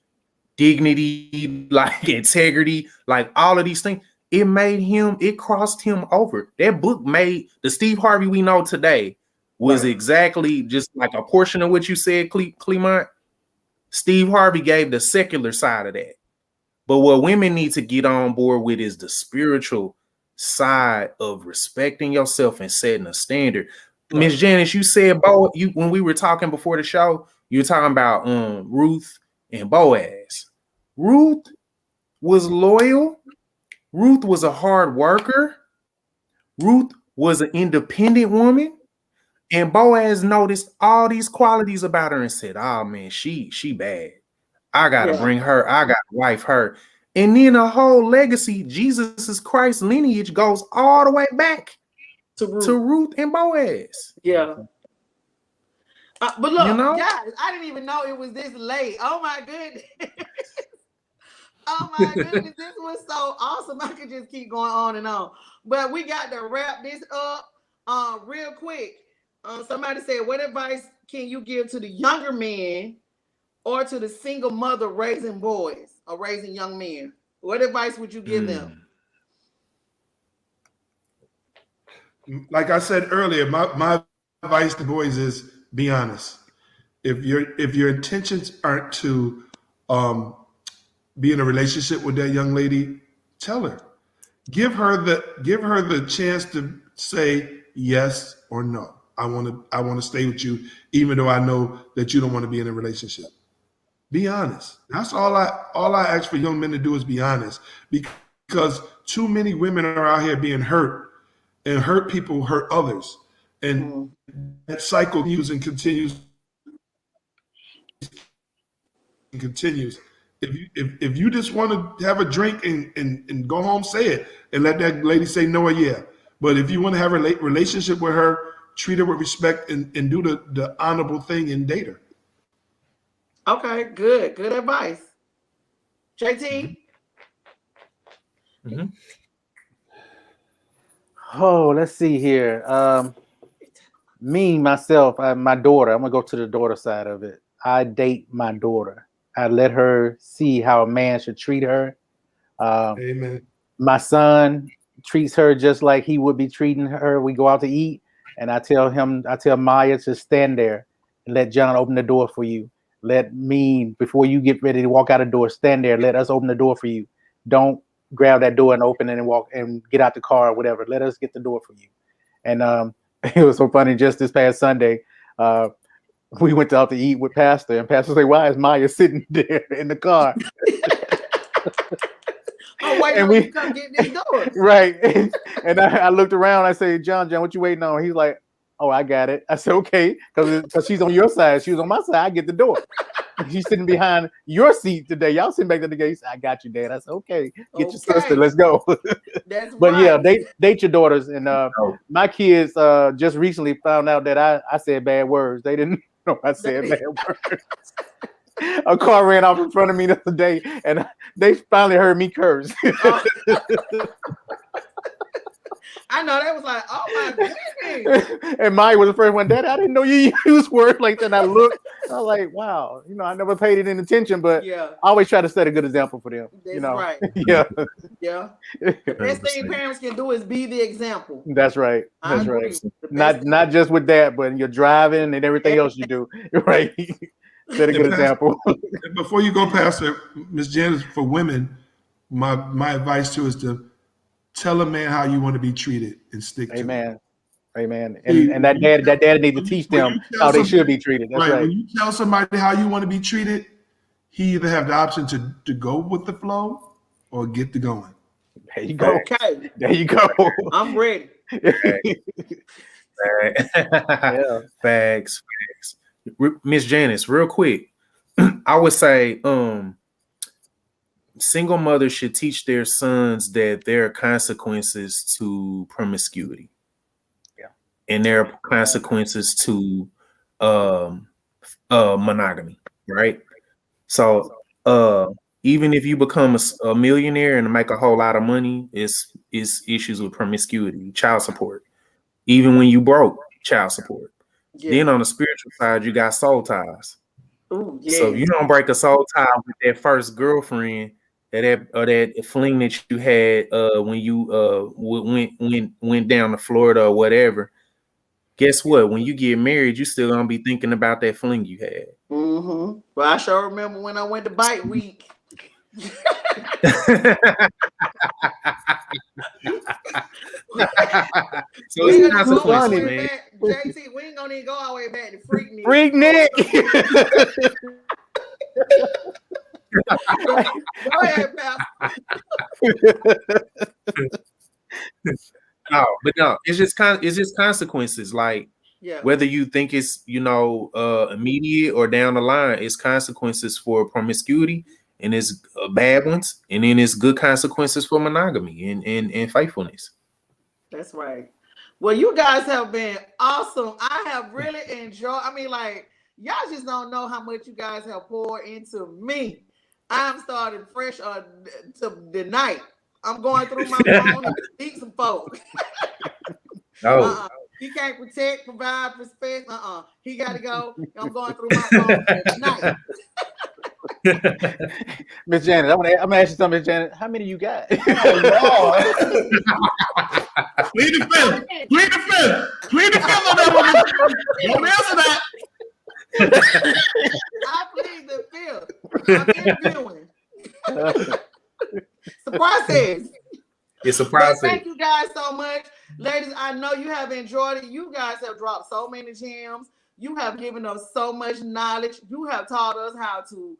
dignity, like integrity, like all of these things. It crossed him over. That book made the Steve Harvey we know today was exactly just like a portion of what you said, Clemont. Steve Harvey gave the secular side of that. But what women need to get on board with is the spiritual side of respecting yourself and setting a standard. Miss Janice, you said when we were talking before the show, you were talking about Ruth and Boaz. Ruth was loyal. Ruth was a hard worker. Ruth was an independent woman. And Boaz noticed all these qualities about her and said, oh man, she bad. I gotta bring her, I gotta wife her. And then a whole legacy, Jesus Christ lineage goes all the way back to Ruth and Boaz. Yeah. But look, You know? guys, I didn't even know it was this late. Oh my goodness. Oh my goodness, this was so awesome. I could just keep going on and on. But we got to wrap this up real quick. Somebody said, what advice can you give to the younger men or to the single mother raising boys or raising young men? What advice would you give them? Like I said earlier, my advice to boys is be honest. If your intentions aren't to be in a relationship with that young lady, tell her. Give her the chance to say yes or no. I want to stay with you, even though I know that you don't want to be in a relationship. Be honest. That's all I ask for young men to do is be honest, because too many women are out here being hurt, and hurt people hurt others, and that cycle continues. If you just want to have a drink and go home, say it and let that lady say no or yeah. But if you want to have a relationship with her, treat her with respect and do the honorable thing and date her. Okay, good advice. JT? Mm-hmm. Oh, let's see here. Me, myself, my daughter, I'm going to go to the daughter side of it. I date my daughter. I let her see how a man should treat her. Amen. My son treats her just like he would be treating her. We go out to eat, and I tell Maya to stand there and let John open the door for you. Let me, before you get ready to walk out the door, stand there. Let us open the door for you. Don't grab that door and open it and walk and get out the car or whatever. Let us get the door for you. And it was so funny. Just this past Sunday, we went out to eat with Pastor, and Pastor said, "Why is Maya sitting there in the car?" I'm waiting And on you to come get these doors. Right. And I looked around. I said, John, what you waiting on? He's like, oh, I got it. I said, okay, because she's on your side. She was on my side. I get the door. She's sitting behind your seat today. Y'all sitting back there together. He said, I got you, Dad. I said, okay, get your sister. Let's go. That's But right. yeah, date your daughters. And my kids just recently found out that I said bad words. They didn't know I said bad words. A car ran off in front of me the other day, and they finally heard me curse. I know that was like, oh my goodness. And Maya was the first one. Dad, I didn't know you used words like that. And I looked, I was like, wow, I never paid it any attention, but Yeah, I always try to set a good example for them. that's right. Yeah, Yeah. The best thing parents can do is be the example. that's right. I That's agree. right. The best thing- Not just with that, but in your driving and everything else you do. Right. Set a good example. Before you go, Pastor, Miss Janice, for women, my advice too is to tell a man how you want to be treated and stick to it. Amen. Amen. And that dad needs to teach them how they should be treated. That's right. When you tell somebody how you want to be treated, he either have the option to go with the flow or get to going. There you go. Okay, There you go. I'm ready. Yeah. Facts. Miss Janice, real quick, I would say single mothers should teach their sons that there are consequences to promiscuity. Yeah. And there are consequences to monogamy, right? So even if you become a millionaire and make a whole lot of money, it's issues with promiscuity, child support. Even when you broke, child support. Yeah. Then on the spiritual side, you got soul ties. Ooh, yeah. So you don't break a soul tie with that first girlfriend or that fling that you had when you went down to Florida or whatever. Guess what? When you get married, you still gonna be thinking about that fling you had. Mm-hmm. Well, I sure remember when I went to Bite Week. So We it's ain't gonna go all the consequences, way man. back, JT, we ain't gonna even go all the way back to Freaknik. Freak Nick. Go ahead, Pastor. No, it's just consequences. Like Yeah. whether you think it's immediate or down the line, it's consequences for promiscuity, and it's bad ones, and then it's good consequences for monogamy and faithfulness. That's right. Well, you guys have been awesome. I have really enjoyed. I mean, like, y'all just don't know how much you guys have poured into me. I'm starting fresh to the night. I'm going through my phone and meet some folks. Oh, He can't protect, provide, respect. He got to go. I'm going through my phone tonight. Miss Janet, I'm gonna ask you something, Miss Janet. How many you got? Plead the fifth. Plead the fifth. Plead the fifth on that one. Don't answer that. I plead the fifth. I'm interviewing. It's a process. it's a But process. thank you guys so much. Ladies, I know you have enjoyed it. You guys have dropped so many gems. You have given us so much knowledge. You have taught us how to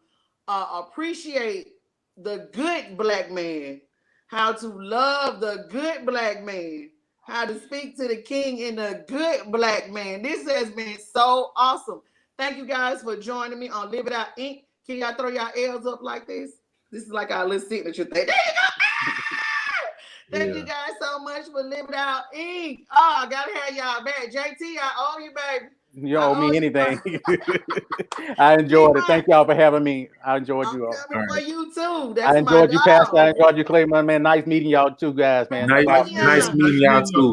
appreciate the good black man, how to love the good black man, how to speak to the king in the good black man. This has been so awesome. Thank you guys for joining me on Live It Out Inc. Can y'all throw y'all L's up like this? This is like our little signature thing. There you go. Thank you guys so much for Live It Out Inc. Oh, I gotta have y'all back. JT, I owe you, baby. You don't owe me anything. I enjoyed it. Thank y'all for having me. I enjoyed you all. I'm coming for you too. That's I enjoyed my you, dog. Pastor. I enjoyed you, Claymon. Man, nice meeting y'all too, guys, man. Nice meeting y'all too.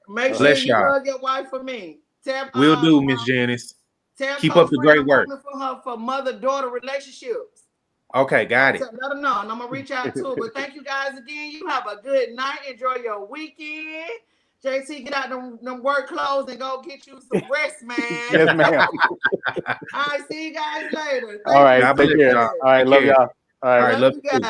Make sure Bless you y'all. hug your wife for me. Will do, Miss Janice. Keep up the great work. For mother-daughter relationships. Okay, got it. So let them know, and I'm gonna reach out to her. But thank you guys again. You have a good night. Enjoy your weekend. JT, get out them work clothes and go get you some rest, man. Yes, ma'am. All right, see you guys later. All right, God take bless care. y'all. All right, love y'all. All right. All right, Love love you you. guys.